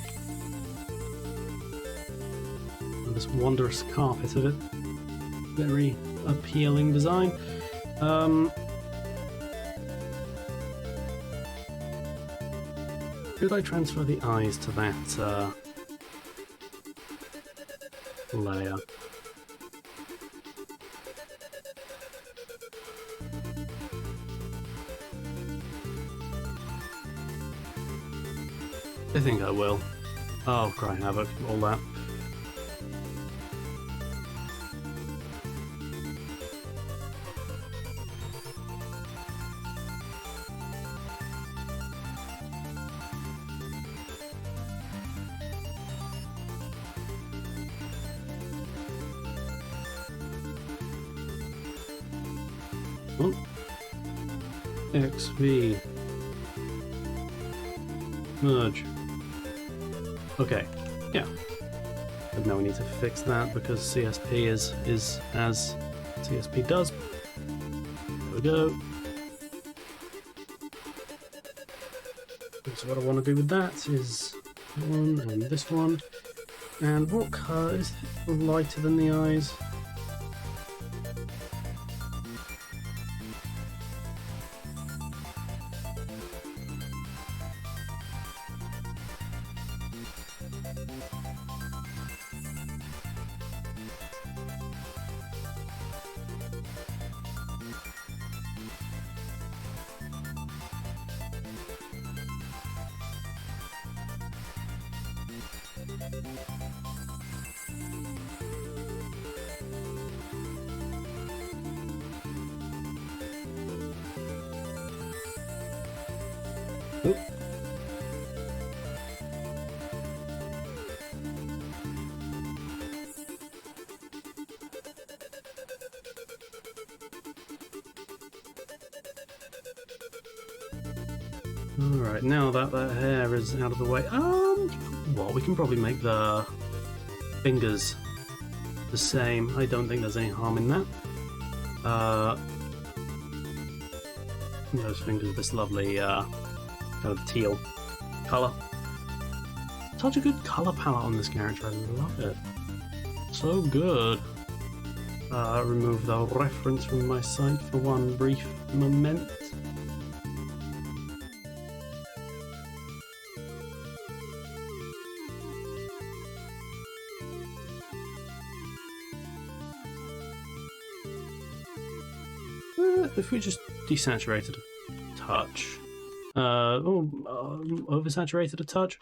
And this wondrous carpet of it. Very appealing design. Could I transfer the eyes to that layer? I think I will. Oh, cry havoc, all that. Oh. XV. Merge. Okay, yeah. But now we need to fix that because CSP is as CSP does. There we go. So what I want to do with that is one and this one. And what colour is it lighter than the eyes? Oop. Alright, now that hair is out of the way, well, we can probably make the fingers the same. I don't think there's any harm in that. Those fingers are this lovely, kind of teal colour. Such a good colour palette on this character, I love it. So good. Remove the reference from my sight for one brief moment. If we just desaturated a touch. Oversaturated a touch.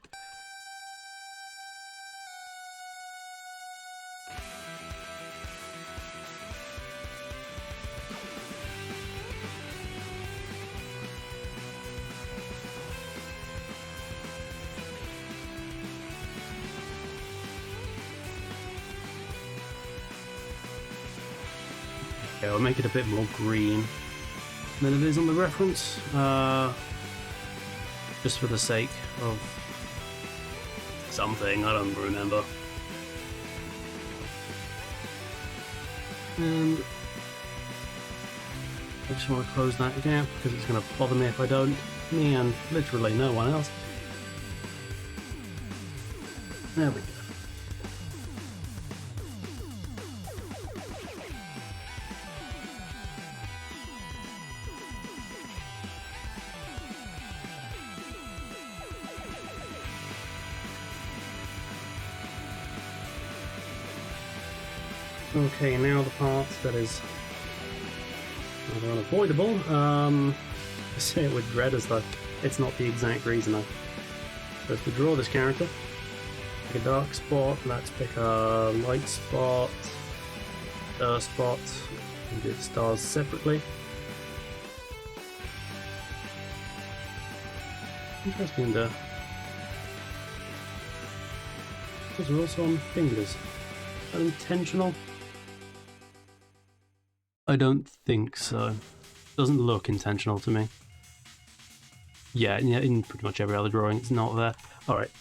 Okay, I'll make it a bit more green than it is on the reference, just for the sake of something, I don't remember. And I just want to close that gap because it's going to bother me if I don't. Me and literally no one else. There we go. Okay, now the part that is rather unavoidable. I say it with dread as though it's not the exact reason I'm supposed to draw this character. Pick a dark spot, let's pick a light spot, star spot, and do the stars separately. Interesting though. Those are also on fingers. Is that intentional? I don't think so. Doesn't look intentional to me. Yeah, in pretty much every other drawing it's not there. Alright.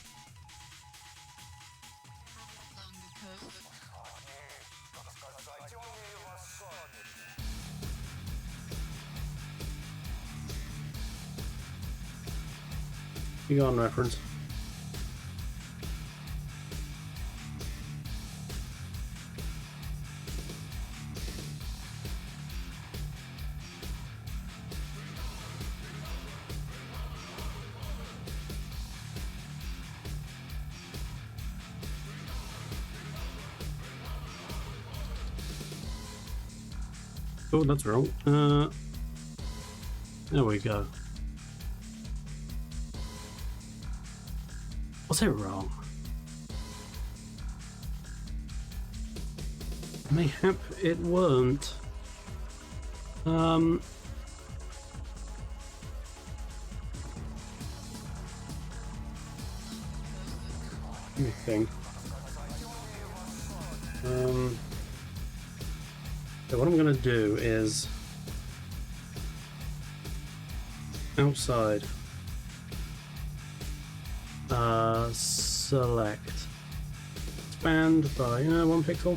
Egon reference. Oh, that's wrong. There we go. Was it wrong? Mayhap it weren't. Let me think. So what I'm gonna do is outside. Select. Expand by 1 pixel.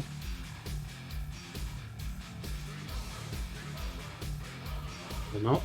Or not.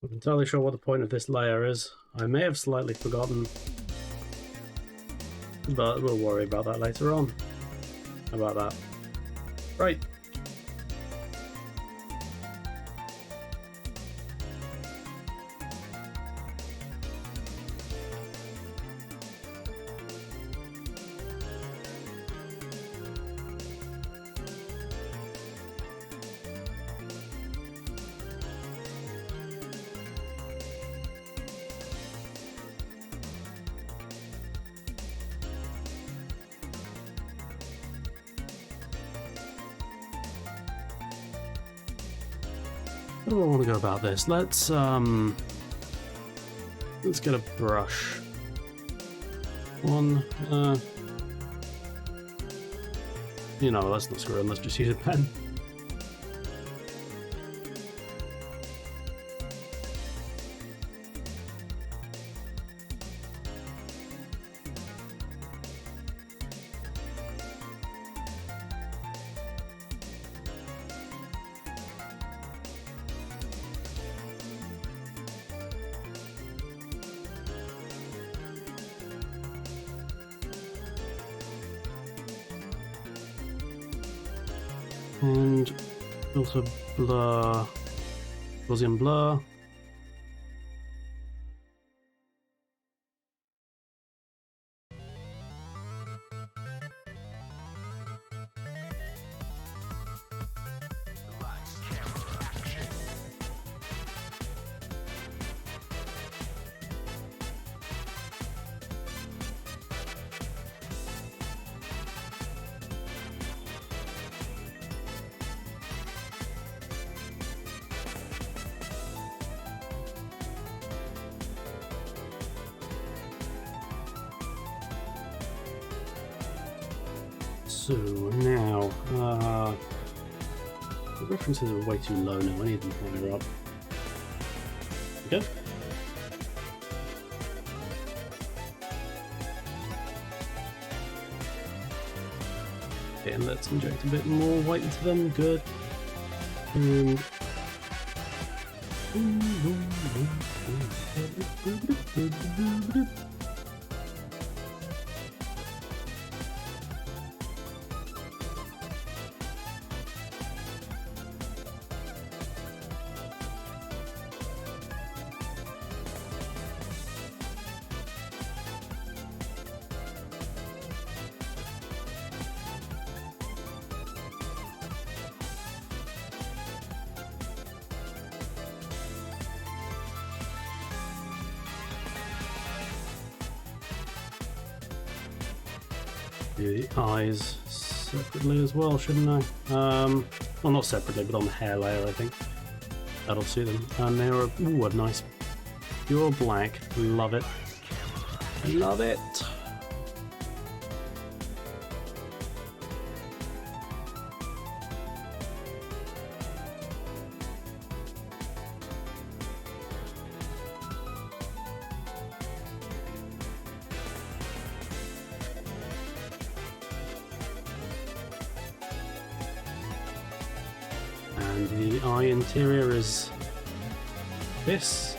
I'm not entirely sure what the point of this layer is. I may have slightly forgotten, but we'll worry about that later on. How about that? Right. How do I want to go about this? Let's get a brush. You know, let's not screw in, let's just use a pen. And filter blur, Gaussian blur. So now, the references are way too low now. I need them higher up. Okay. Okay, and let's inject a bit more white into them. Good. And do the eyes separately as well, shouldn't I? Well, not separately, but on the hair layer, I think. That'll suit them. And they're a nice pure black. Love it. Love it. And the eye interior is this.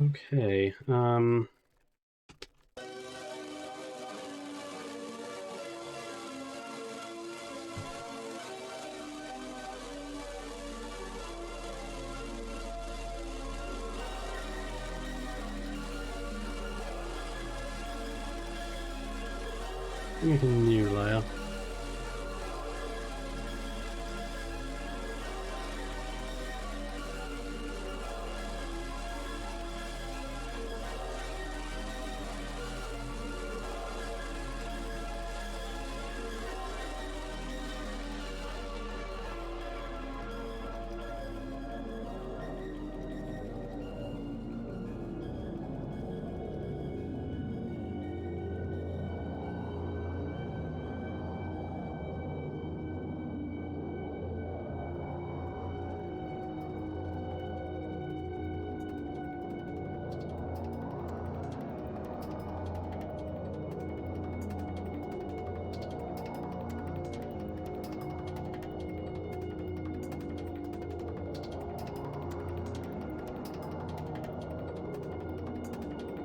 Okay, make a new layer.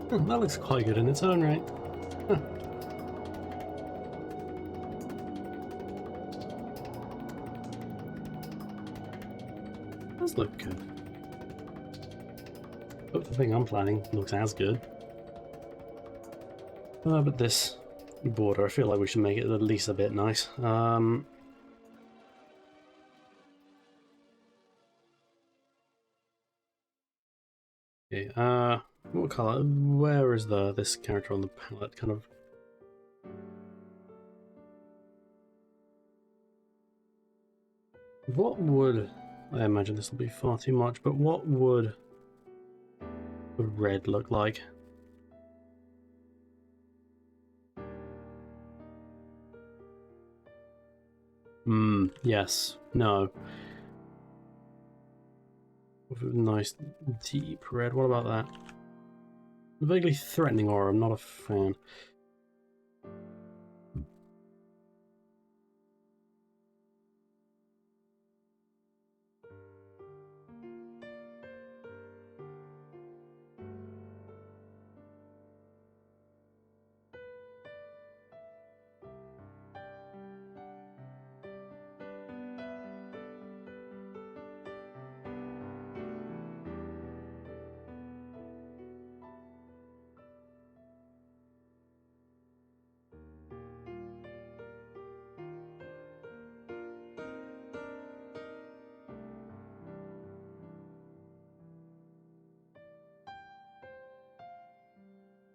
That looks quite good in its own right. Huh. Does look good. Hope the thing I'm planning looks as good. But this border, I feel like we should make it at least a bit nice. Okay, what color? Where is this character on the palette? Kind of. What would I imagine this will be far too much? But what would the red look like? Yes. No. Nice deep red. What about that? Vaguely threatening aura. I'm not a fan.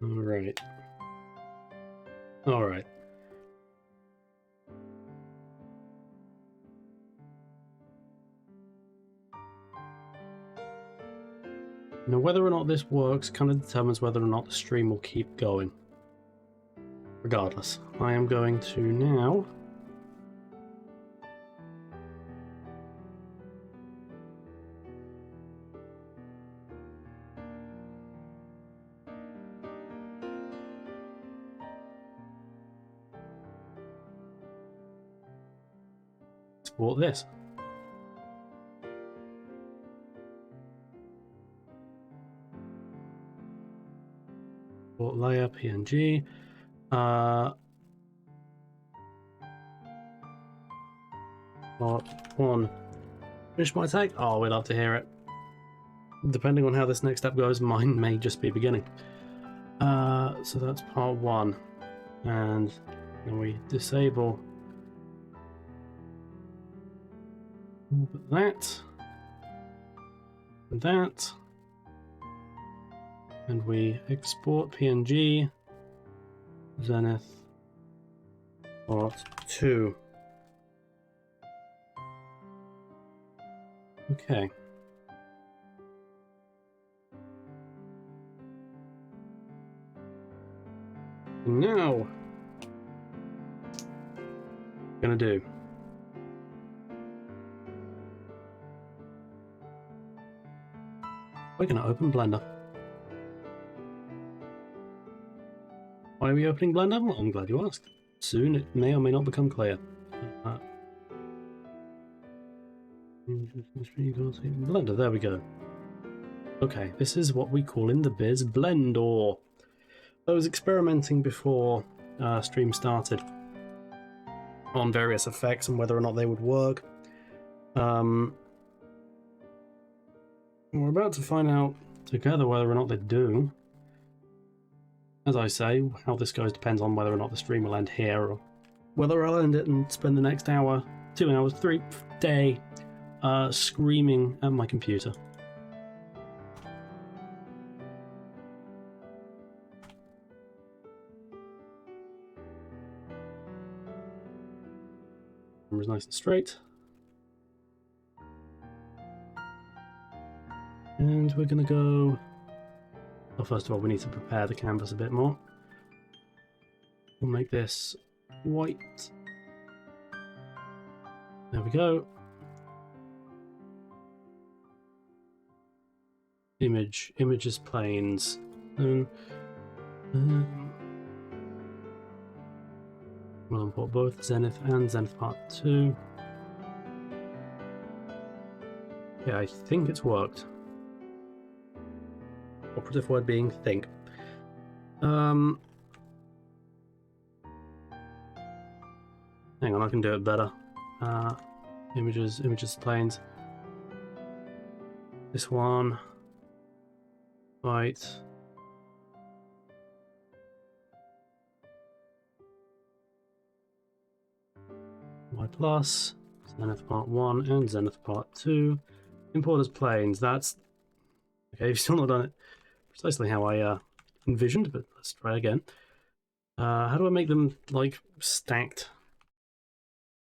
Alright. Alright. Now, whether or not this works kind of determines whether or not the stream will keep going. Regardless, I am going to now export this. Export layer PNG. Part 1. Finish my tag? Oh, we'd love to hear it. Depending on how this next step goes, mine may just be beginning. So that's part 1. And then we disable that. And that. And we export PNG. Zenith part 2. Okay. Now, gonna do. We're gonna open Blender. Why are we opening Blender? Well, I'm glad you asked. Soon it may or may not become clear. Blender, there we go. Okay, this is what we call in the biz Blender. I was experimenting before stream started on various effects and whether or not they would work. We're about to find out together whether or not they do. As I say, how this goes depends on whether or not the stream will end here, or whether I'll end it and spend the next hour, 2 hours, 3 day screaming at my computer. Camera's nice and straight. And we're gonna go... Well, first of all, we need to prepare the canvas a bit more. We'll make this white. There we go. Images, planes. We'll import both Zenith and Zenith Part 2. Yeah, I think it's worked. Operative word being think. Hang on, I can do it better. Images, planes. This one. Right. Y plus, Zenith Part 1 and Zenith Part 2. Import as planes. That's okay. You've still not done it precisely how I envisioned, but let's try again. How do I make them like stacked?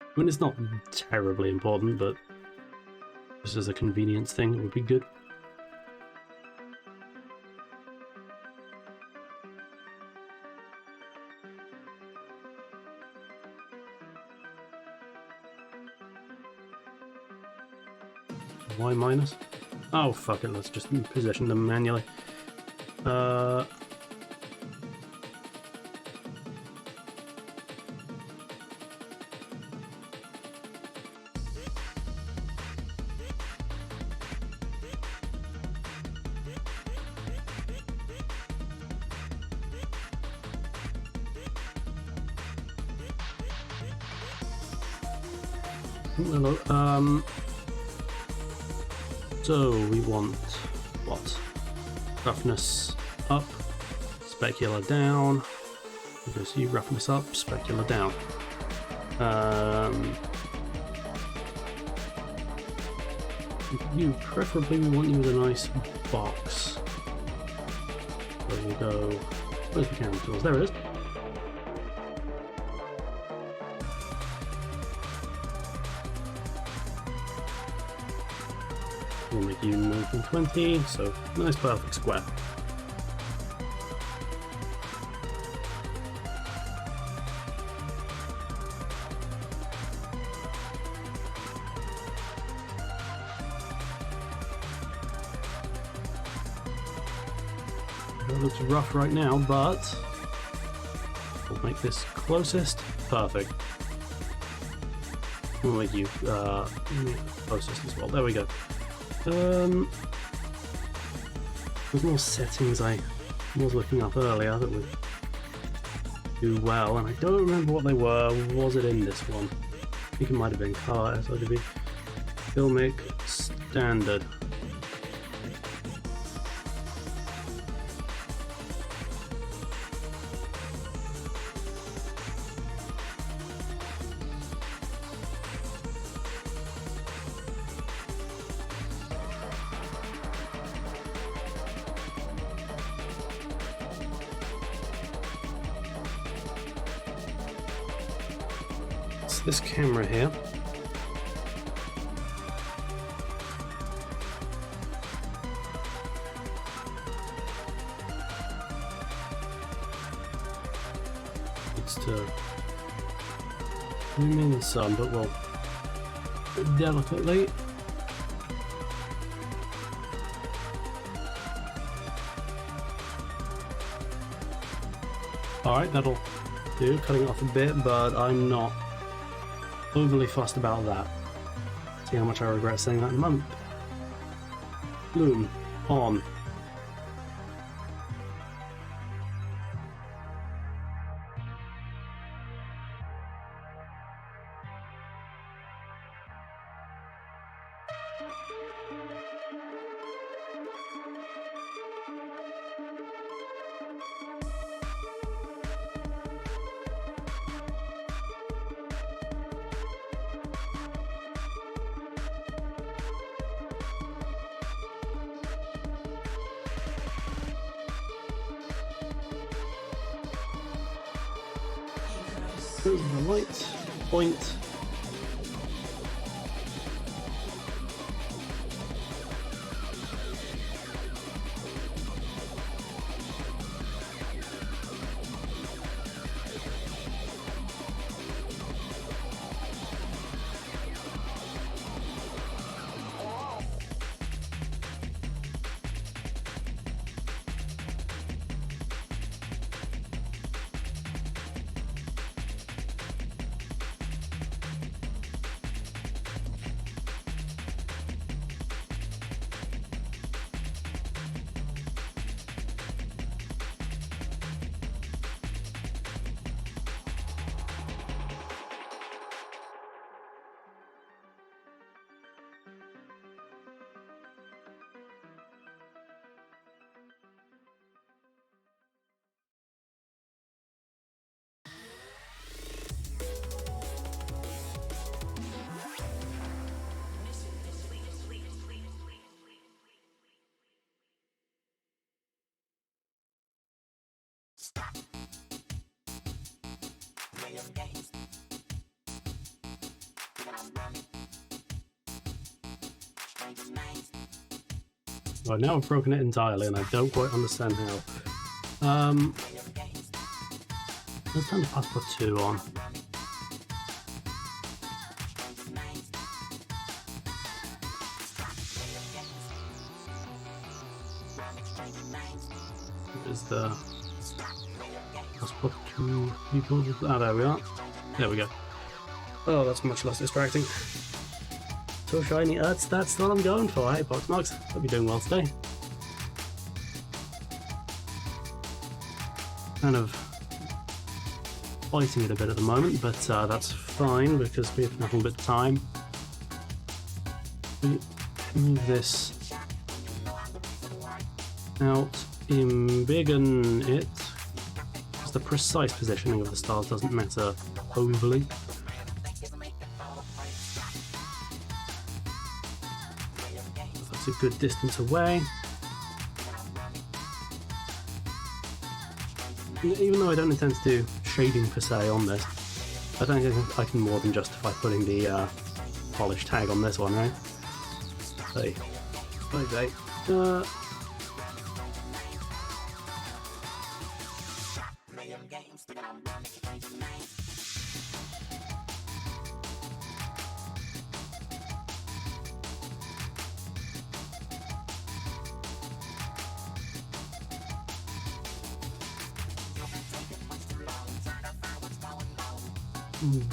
I mean, it's not terribly important, but just as a convenience thing, it would be good. Y minus? Oh, fuck it, let's just position them manually. Hello, so we want what? Roughness up, specular down. Okay, so you roughness up, specular down. You preferably we want you with a nice box. So we'll go Where's the camera tools? There it is. We'll make you 1920, so nice perfect square. It looks rough right now, but we'll make this closest. Perfect. We'll make you closest as well. There we go. There's more settings I was looking up earlier that would do well, and I don't remember what they were. Was it in this one? I think it might have been color, SRGB, Filmic, standard. This camera here. Needs to zoom in some, but well, delicately. Alright, that'll do, cutting it off a bit, but I'm not overly fussed about that. See how much I regret saying that in a moment. Bloom on. There's the light point. Right, now I've broken it entirely and I don't quite understand how. Let's turn the passport 2 on. Is the passport 2 people? Ah, there we are. There we go. Oh, that's much less distracting. So shiny, that's what I'm going for. Hey, Poxmox, hope you're doing well today. Kind of fighting it a bit at the moment, but that's fine because we have nothing but time. We move this out, embiggen it, because the precise positioning of the stars doesn't matter overly. A good distance away. Even though I don't intend to do shading per se on this, I don't think I can more than justify putting the polish tag on this one, right? Hey. Okay.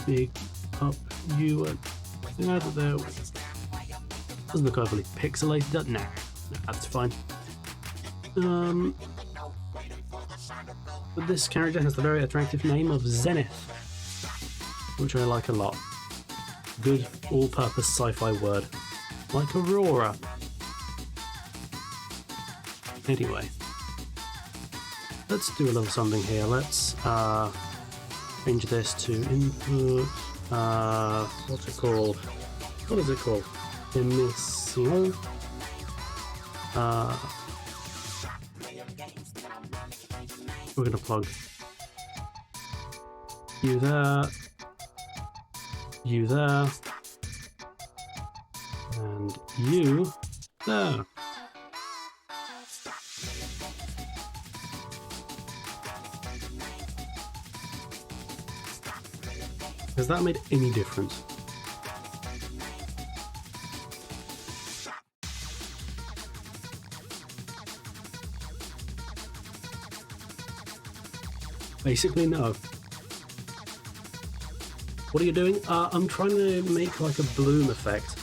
Big up you yeah, there doesn't look overly pixelated. Nah, that's fine. But this character has the very attractive name of Zenith, which I like a lot. Good all-purpose sci-fi word, like Aurora. Anyway, let's do a little something here. Let's change this to input. What's it called? What is it called? Emission. We're gonna plug you there, and you there. Has that made any difference? Basically, no. What are you doing? I'm trying to make like a bloom effect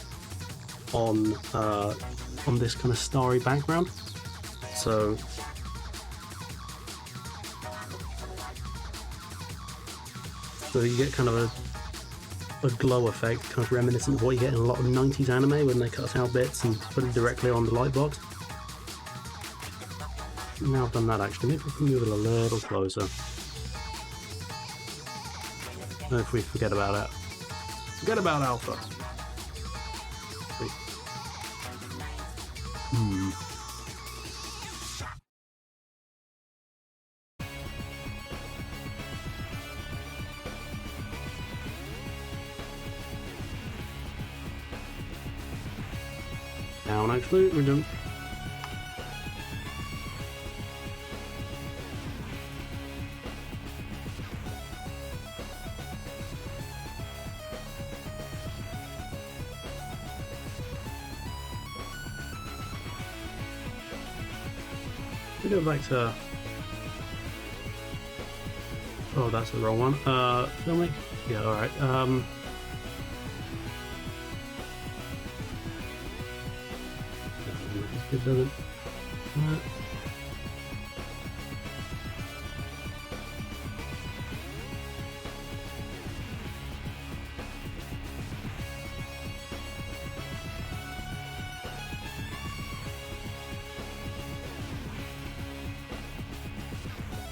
on this kind of starry background. So you get kind of a glow effect, kind of reminiscent of what you get in a lot of 90s anime when they cut out bits and put it directly on the light box. Now I've done that, actually, maybe we can move it a little closer. If we forget about it. Forget about Alpha. Wait. Down, actually, we're done. We go back to. Oh, that's the wrong one. Filming? Yeah, alright. It doesn't.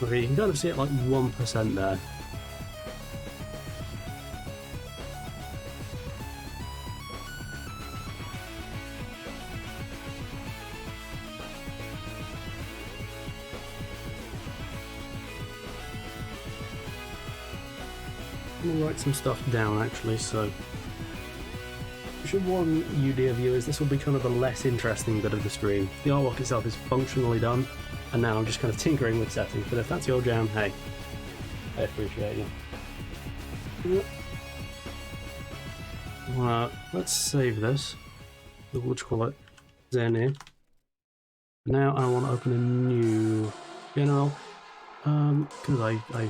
Okay, you can kind of see it like 1% there. I'm gonna write some stuff down actually, so I should warn you dear viewers, this will be kind of the less interesting bit of the stream. The artwork itself is functionally done, and now I'm just kind of tinkering with settings, but if that's your jam, hey, I appreciate you. Let's save this. What would you call it? Zenith. Now I want to open a new general, because I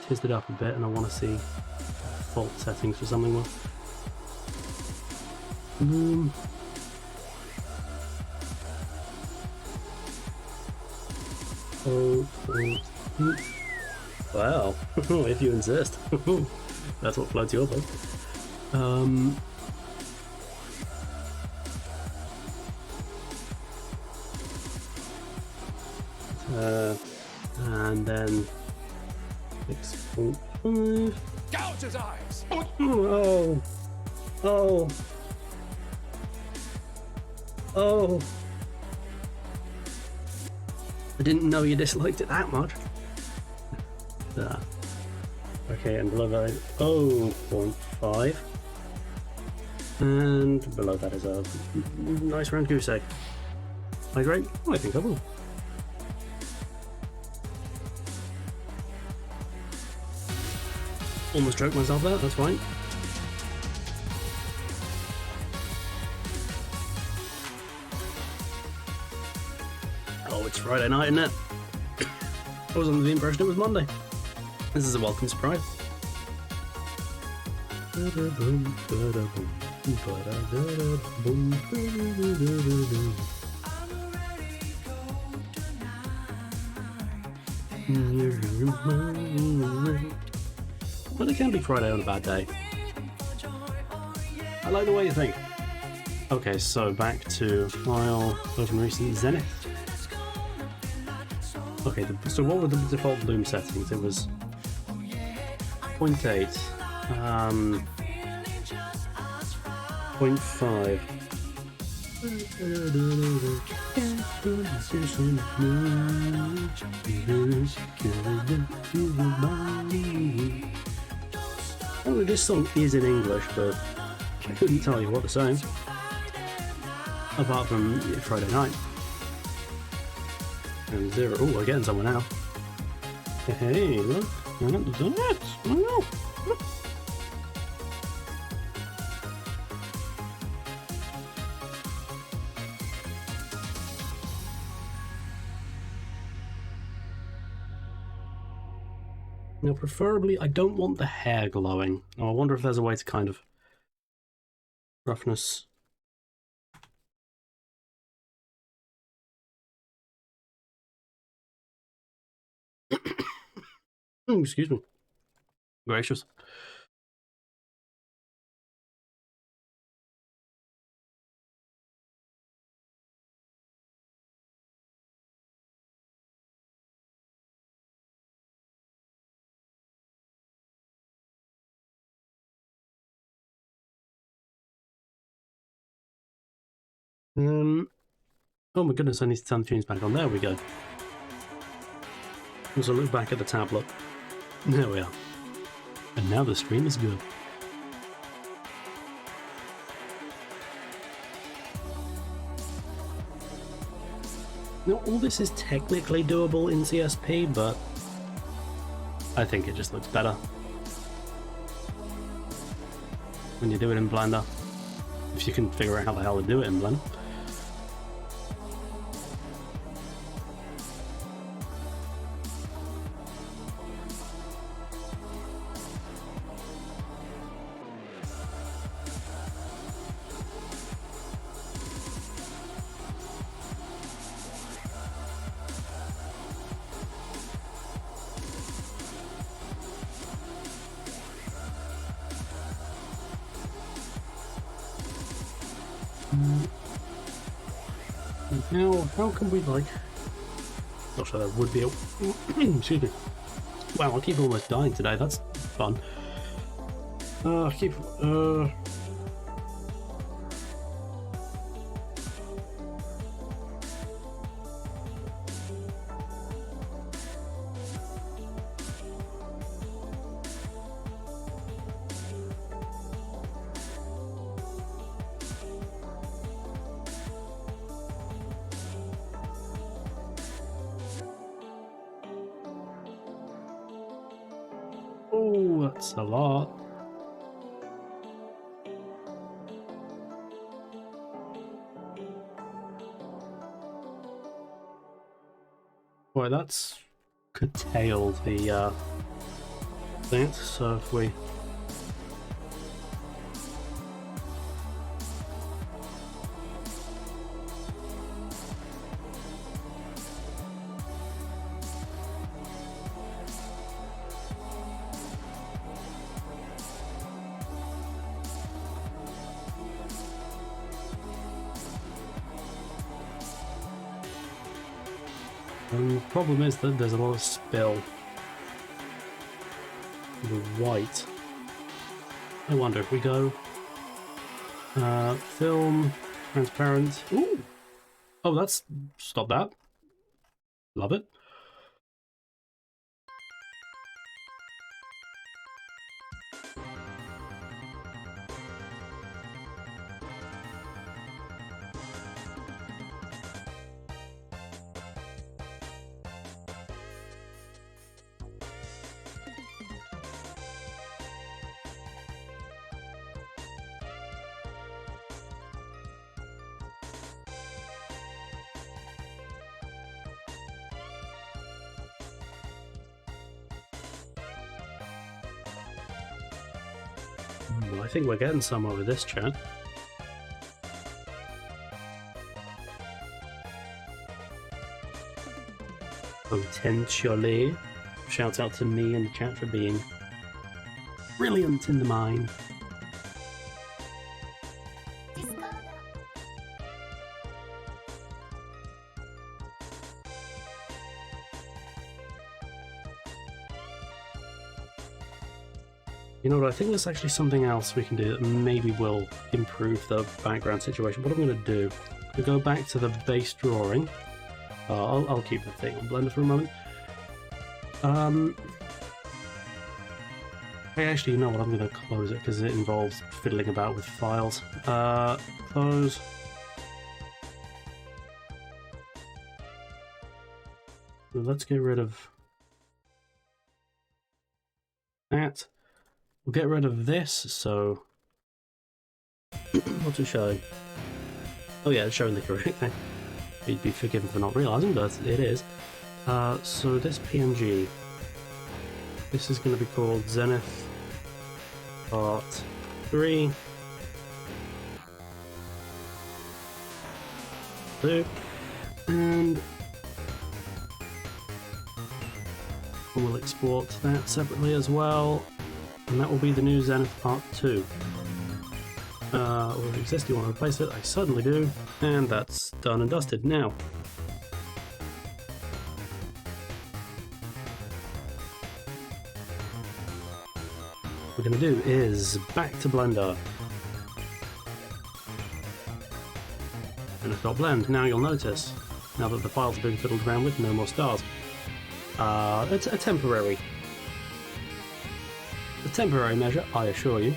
tizzed it up a bit and I want to see default settings for something more. Wow, if you insist. That's what floats your boat. And then 6.5. Gouge his eyes! Oh. Oh. Oh. I didn't know you disliked it that much. There. Okay, and below that is 0.5. And below that is a nice round goose egg. I agree? I think I will. Almost choked myself there, that's fine. Oh, it's Friday night, isn't it? I was under the impression it was Monday. This is a welcome surprise. Well, it can be Friday on a bad day. I like the way you think. Okay, so back to file, open recent Zenith. Okay, so what were the default bloom settings? It was 0.8, 0.5. Oh, this song is in English, but I couldn't tell you what they're saying. Apart from Friday night. And zero. Oh, we're getting somewhere now. Hey, look. We're not done yet. Oh no. Look. Now, preferably, I don't want the hair glowing. Oh, I wonder if there's a way to kind of roughness. Excuse me. Gracious. Oh my goodness, I need to turn the tunes back on. There we go. Also look back at the tablet. There we are. And now the stream is good. Now all this is technically doable in CSP, but I think it just looks better when you do it in Blender. If you can figure out how the hell to do it in Blender. How can we, like... Not sure that would be a... Excuse me. Wow, I keep almost dying today, that's fun. Oh, that's a lot. Boy, that's curtailed the thing. So if we the problem is that there's a lot of spill. The white. I wonder if we go film, transparent. Ooh! Oh, that's... Stop that. Love it. Well, I think we're getting somewhere with this chat. Potentially. Shout out to me in the chat for being brilliant in the mind. You know what, I think there's actually something else we can do that maybe will improve the background situation. What I'm going to do, to go back to the base drawing. I'll keep the thing on Blender for a moment. Actually, you know what, I'm going to close it because it involves fiddling about with files. Close. Let's get rid of that. We'll get rid of this, so what's it showing? Oh yeah, it's showing the correct thing. You'd be forgiven for not realizing, but it is. So this PNG, this is going to be called Zenith Part 3. And we'll export that separately as well. And that will be the new Zenith Part 2. Will it exist? Do you want to replace it? I certainly do. And that's done and dusted. Now, what we're going to do is back to Blender. Blend. Now you'll notice, now that the files have been fiddled around with, no more stars. It's a temporary measure, I assure you.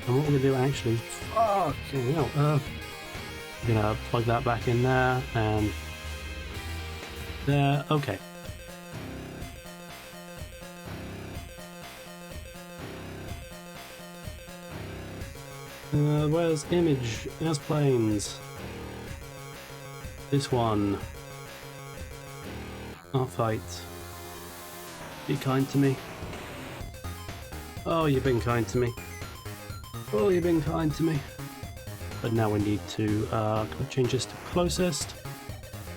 And what we're going to do actually, fucking hell, we're going to plug that back in there, and there, okay. Where's image as planes? This one. I'll fight. Be kind to me. Oh, you've been kind to me. Oh, you've been kind to me. But now we need to change this to closest,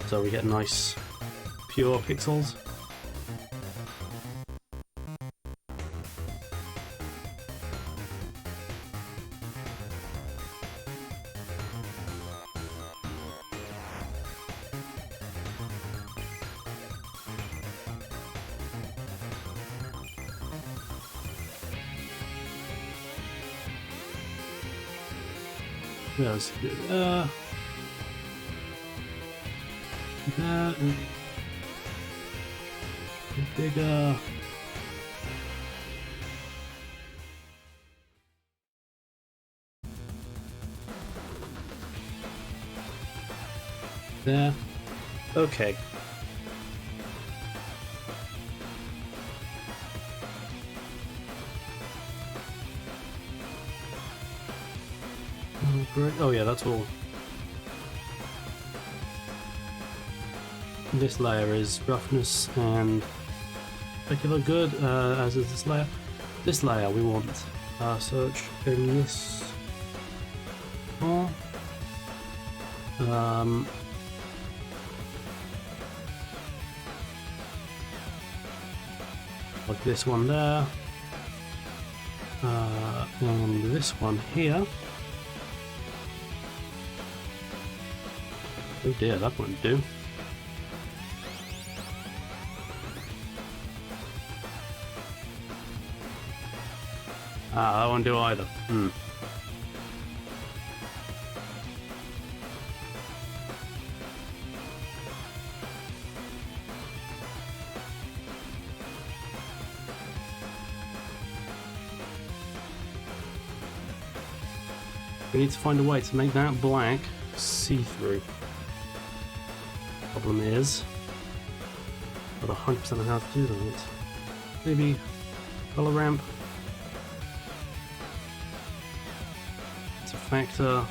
so we get nice pure pixels. That's good. That bigger. There. Okay. Oh yeah, that's all. This layer is roughness and specular good, as is this layer. This layer we want search in this more. Like this one there, and this one here. Oh dear, that won't do. That won't do either. We need to find a way to make that black see-through. Problem is, not 100% on how to do that. Maybe color ramp. It's a factor.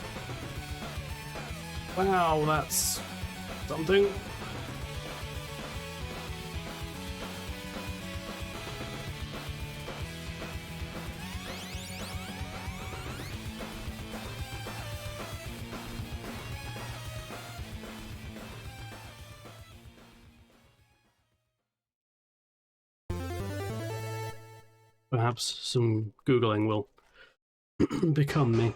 Wow, that's something. Perhaps some Googling will become me.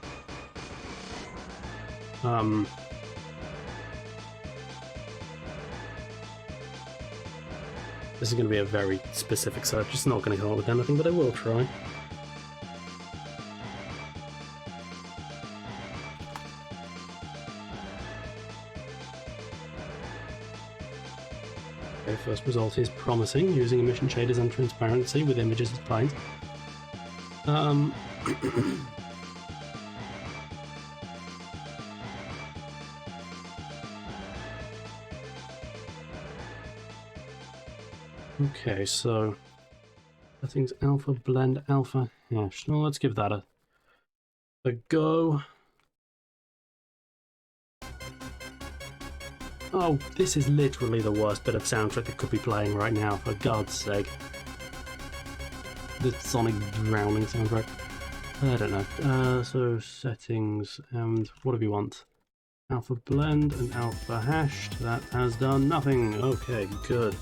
This is going to be a very specific search. It's not going to come up with anything, but I will try. Okay, first result is promising, using emission shaders and transparency with images as planes. Okay, so settings alpha blend alpha hash. Well, let's give that a go. Oh, this is literally the worst bit of soundtrack that could be playing right now, for God's sake. The Sonic drowning soundtrack. I don't know. So settings, and what do we want? Alpha blend and alpha hashed. That has done nothing. Okay, good.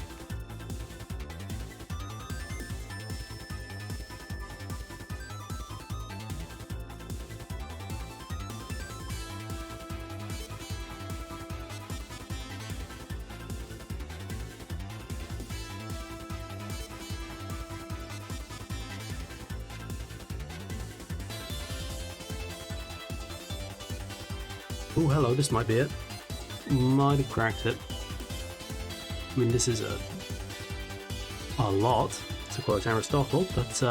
Oh, hello, this might be it. Might have cracked it. I mean, this is a lot, to quote Aristotle, but,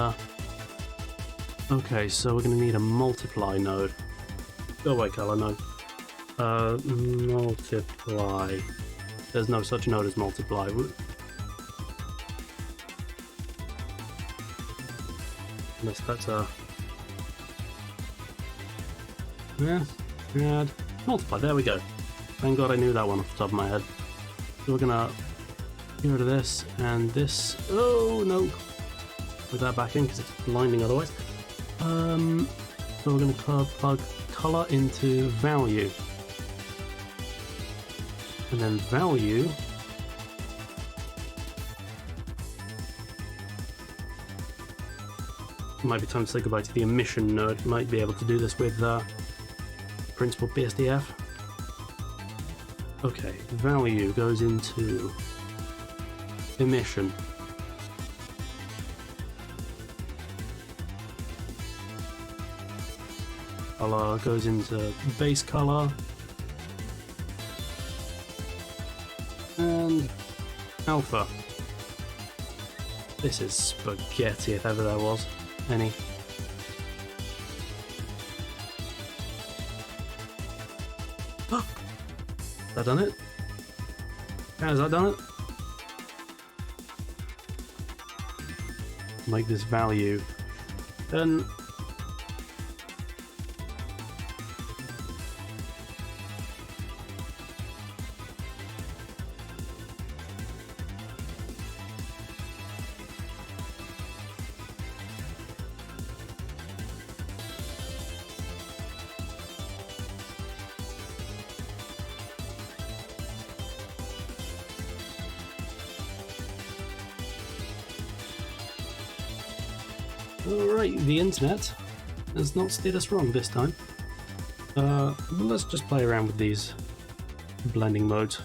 okay, so we're going to need a multiply node. Go away, color node. Multiply. There's no such node as multiply. Unless that's a... Yeah, add. Multiply, there we go. Thank God I knew that one off the top of my head. So we're gonna get rid of this and this. Oh no! Put that back in because it's blinding otherwise. So we're gonna plug color into value. And then value. Might be time to say goodbye to the emission node. Might be able to do this with principal BSDF. Okay, value goes into emission. Color goes into base color. And alpha. This is spaghetti if ever there was any. Has that done it? Has that done it? Make this value. Then alright, the internet has not steered us wrong this time. Let's just play around with these blending modes.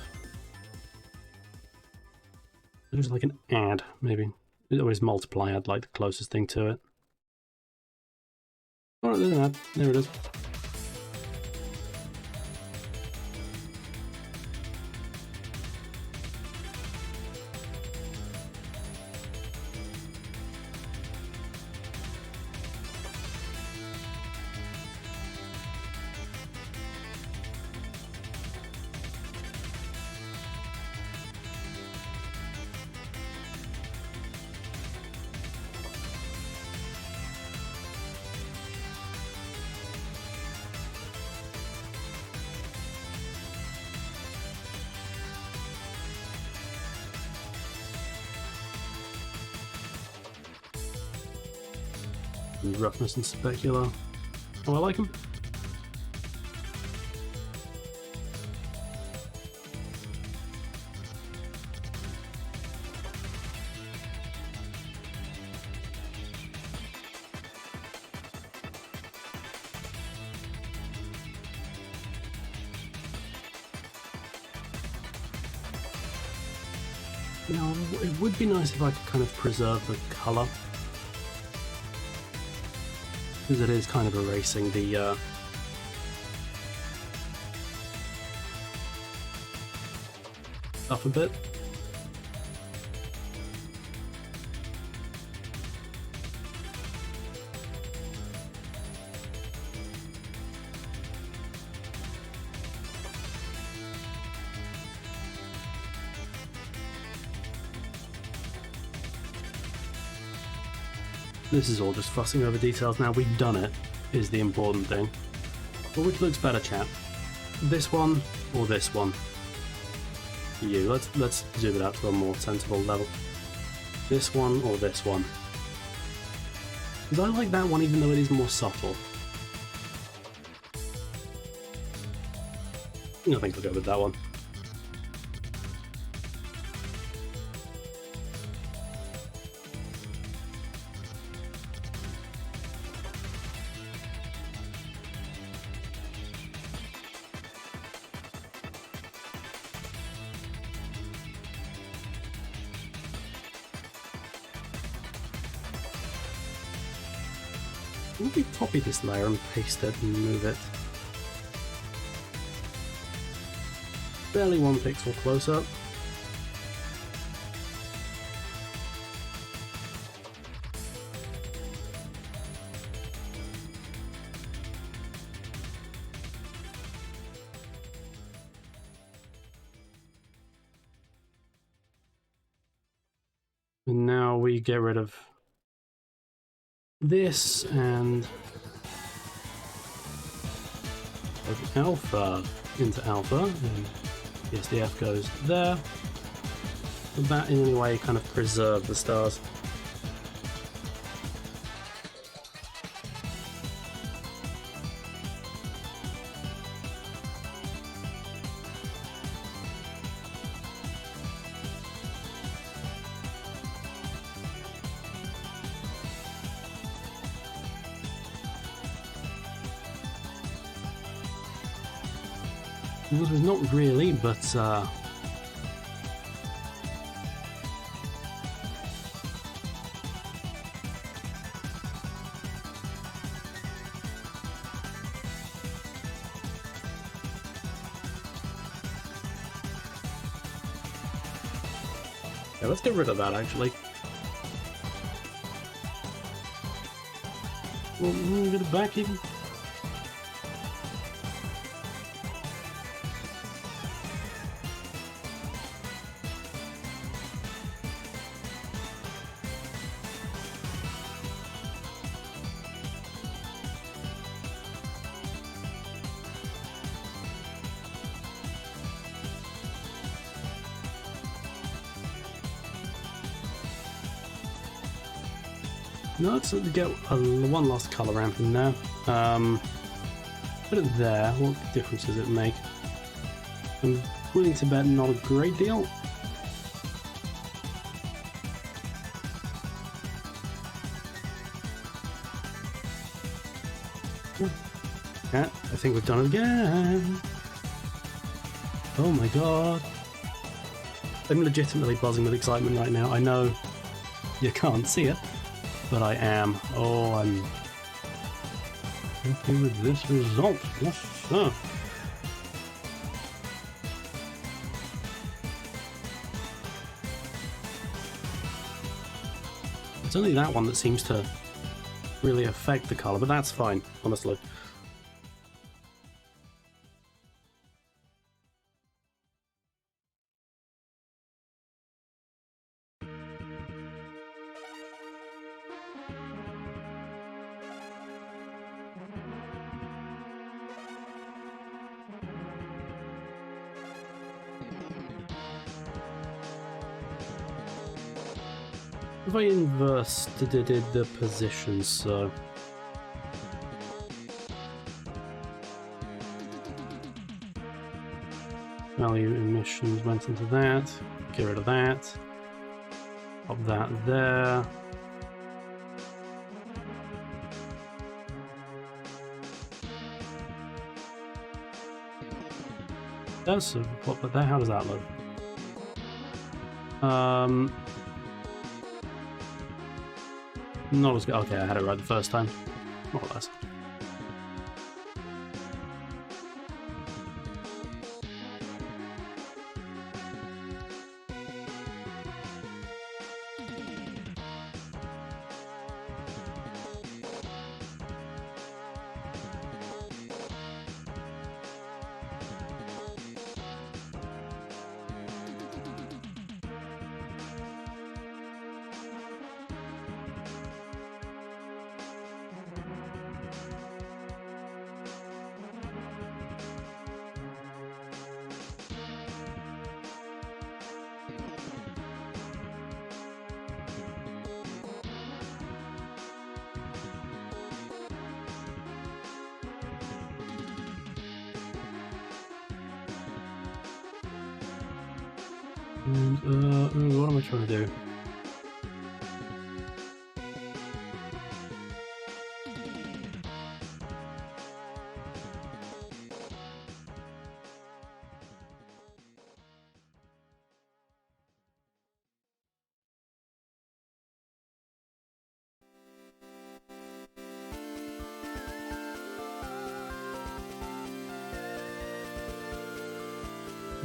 Just like an add, maybe. It always multiply, I'd like the closest thing to it. Alright, there's an add. There it is. Roughness and specular. Oh, I like them. Now, it would be nice if I could kind of preserve the colour, because it is kind of erasing the stuff a bit. This is all just fussing over details now. We've done it, is the important thing. But which looks better, chat? This one or this one? You. Let's zoom it out to a more sensible level. This one or this one? Because I like that one even though it is more subtle. I think I'll go with that one. Let me copy this layer and paste it and move it. Barely 1 pixel close up. And now we get rid of this and of alpha into alpha, and the SDF goes there. Would that in any way kind of preserve the stars? This was not really, but yeah, let's get rid of that actually. Well, get it back even. No, let's get one last colour ramp in there. Put it there. What difference does it make? I'm willing to bet not a great deal. Yeah, I think we've done it again. Oh my god. I'm legitimately buzzing with excitement right now. I know you can't see it, but I am. Oh, I'm happy with this result. Yes, sir. It's only that one that seems to really affect the colour, but that's fine, honestly. If I inversed the positions, so value emissions went into that, get rid of that, pop that there. So pop that there, how does that look? Not as good. Okay, I had it right the first time. More or less. And, what am I trying to do?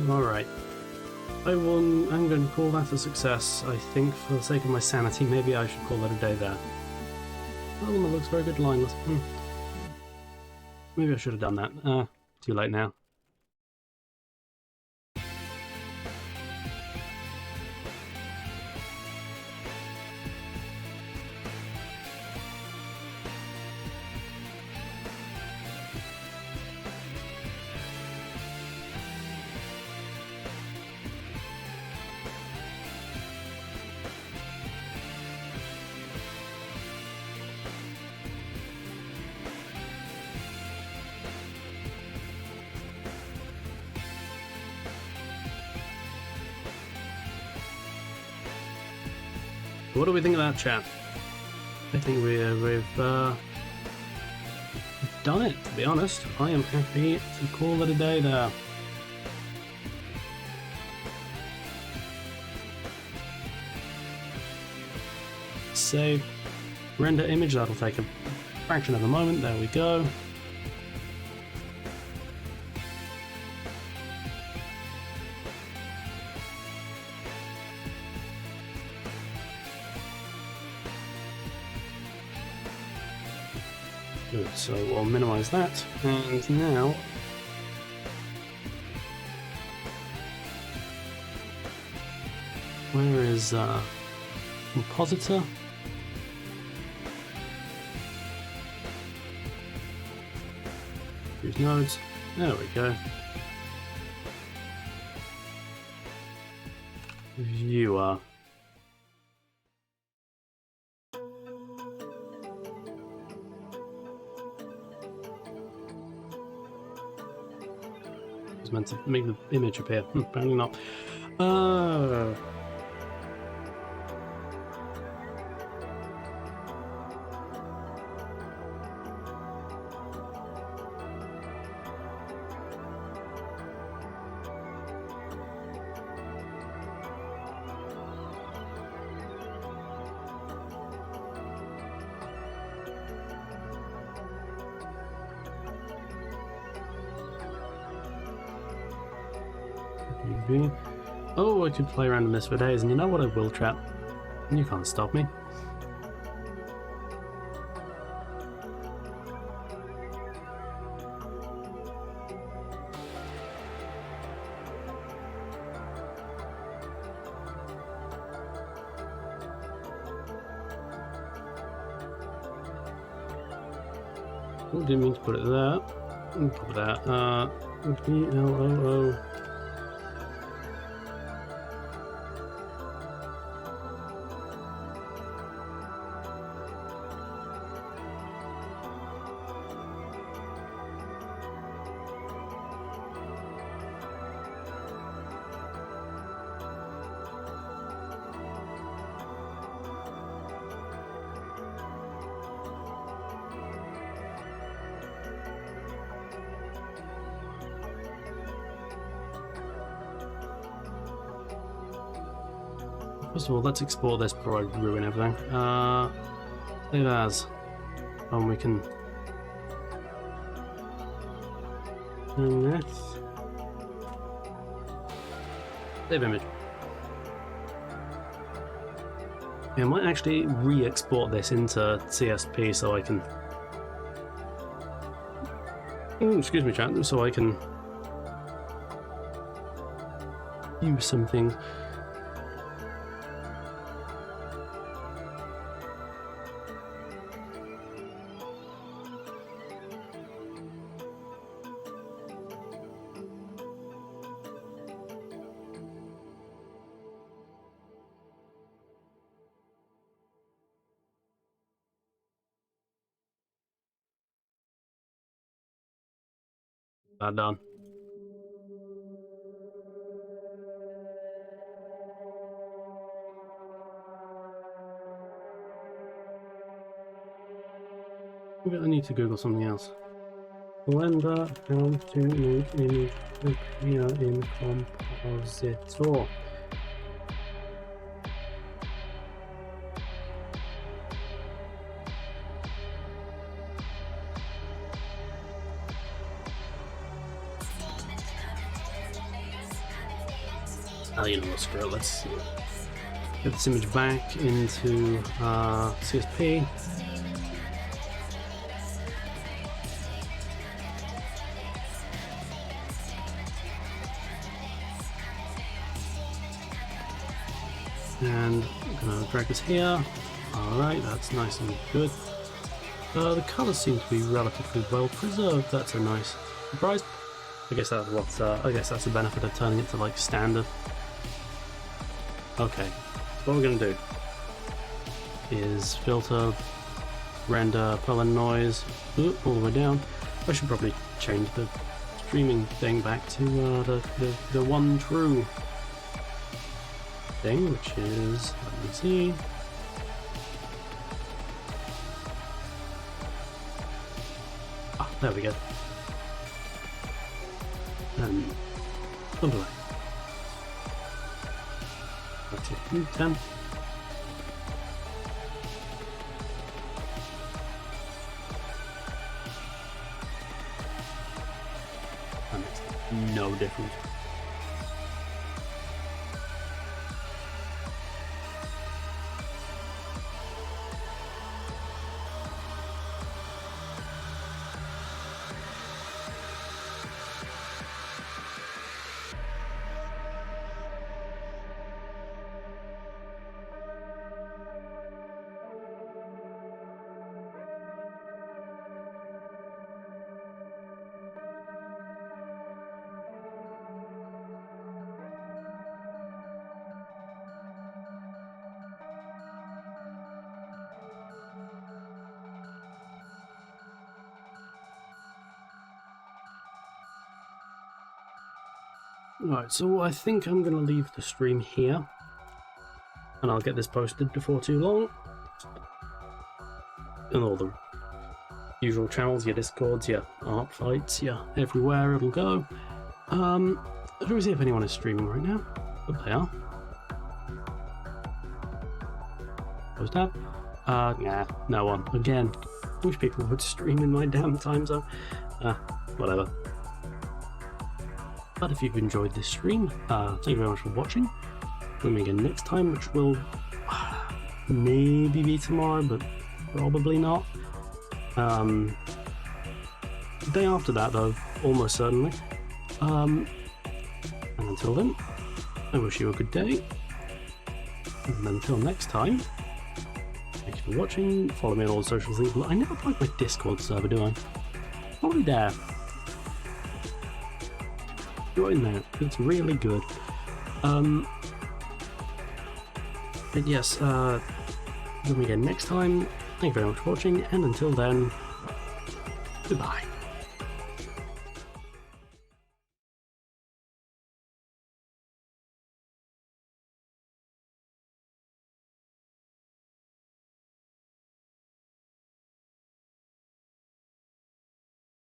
Alright. I'm going to call that a success. I think for the sake of my sanity, maybe I should call that a day there. Oh, that looks very good lineless. Maybe I should have done that. Too late now. What do we think of that, chat? I think we've done it, to be honest. I am happy to call it a day there. Save. Render image, that'll take a fraction of a moment. There we go. Good, so we'll minimize that, and now where is compositor? Use nodes. There we go. Viewer. Meant to make the image appear. Apparently not. Oh, I could play around in this for days, and you know what I will, chat? You can't stop me. Oh, didn't mean to put it there. Put that. P-L-O-O. First of all, let's explore this before I ruin everything. Save as. And we can turn this. Save image. Yeah, I might actually re-export this into CSP so I can. Oh, excuse me, chat. So I can use some things. That done. I need to Google something else. Blender how to make image appear in Compositor. Oh, you know what, screw it, let's get this image back into CSP. And I'm gonna drag this here. Alright, that's nice and good. The colours seem to be relatively well preserved. That's a nice surprise. I guess that's what. I guess that's the benefit of turning it to like standard. Okay, so what we're gonna do is filter, render, Poland noise, all the way down. I should probably change the streaming thing back to the one true thing, which is, let me see. Ah, there we go. And underlay. That's it. 10. That makes no difference. Right, so I think I'm going to leave the stream here, and I'll get this posted before too long. And all the usual channels, your Discords, your art fights, yeah, everywhere it'll go. Let me see if anyone is streaming right now. Oh, they are. Close tab. Nah, no one. Again, wish people would stream in my damn time zone. Whatever. But if you've enjoyed this stream, thank you very much for watching. We'll meet again next time, which will maybe be tomorrow, but probably not. The day after that, though, almost certainly. And until then, I wish you a good day. And until next time, thank you for watching. Follow me on all the social things. I never plug my Discord server, do I? Probably there. Join there, it's really good. But yes, we'll meet again next time. Thank you very much for watching, and until then, goodbye.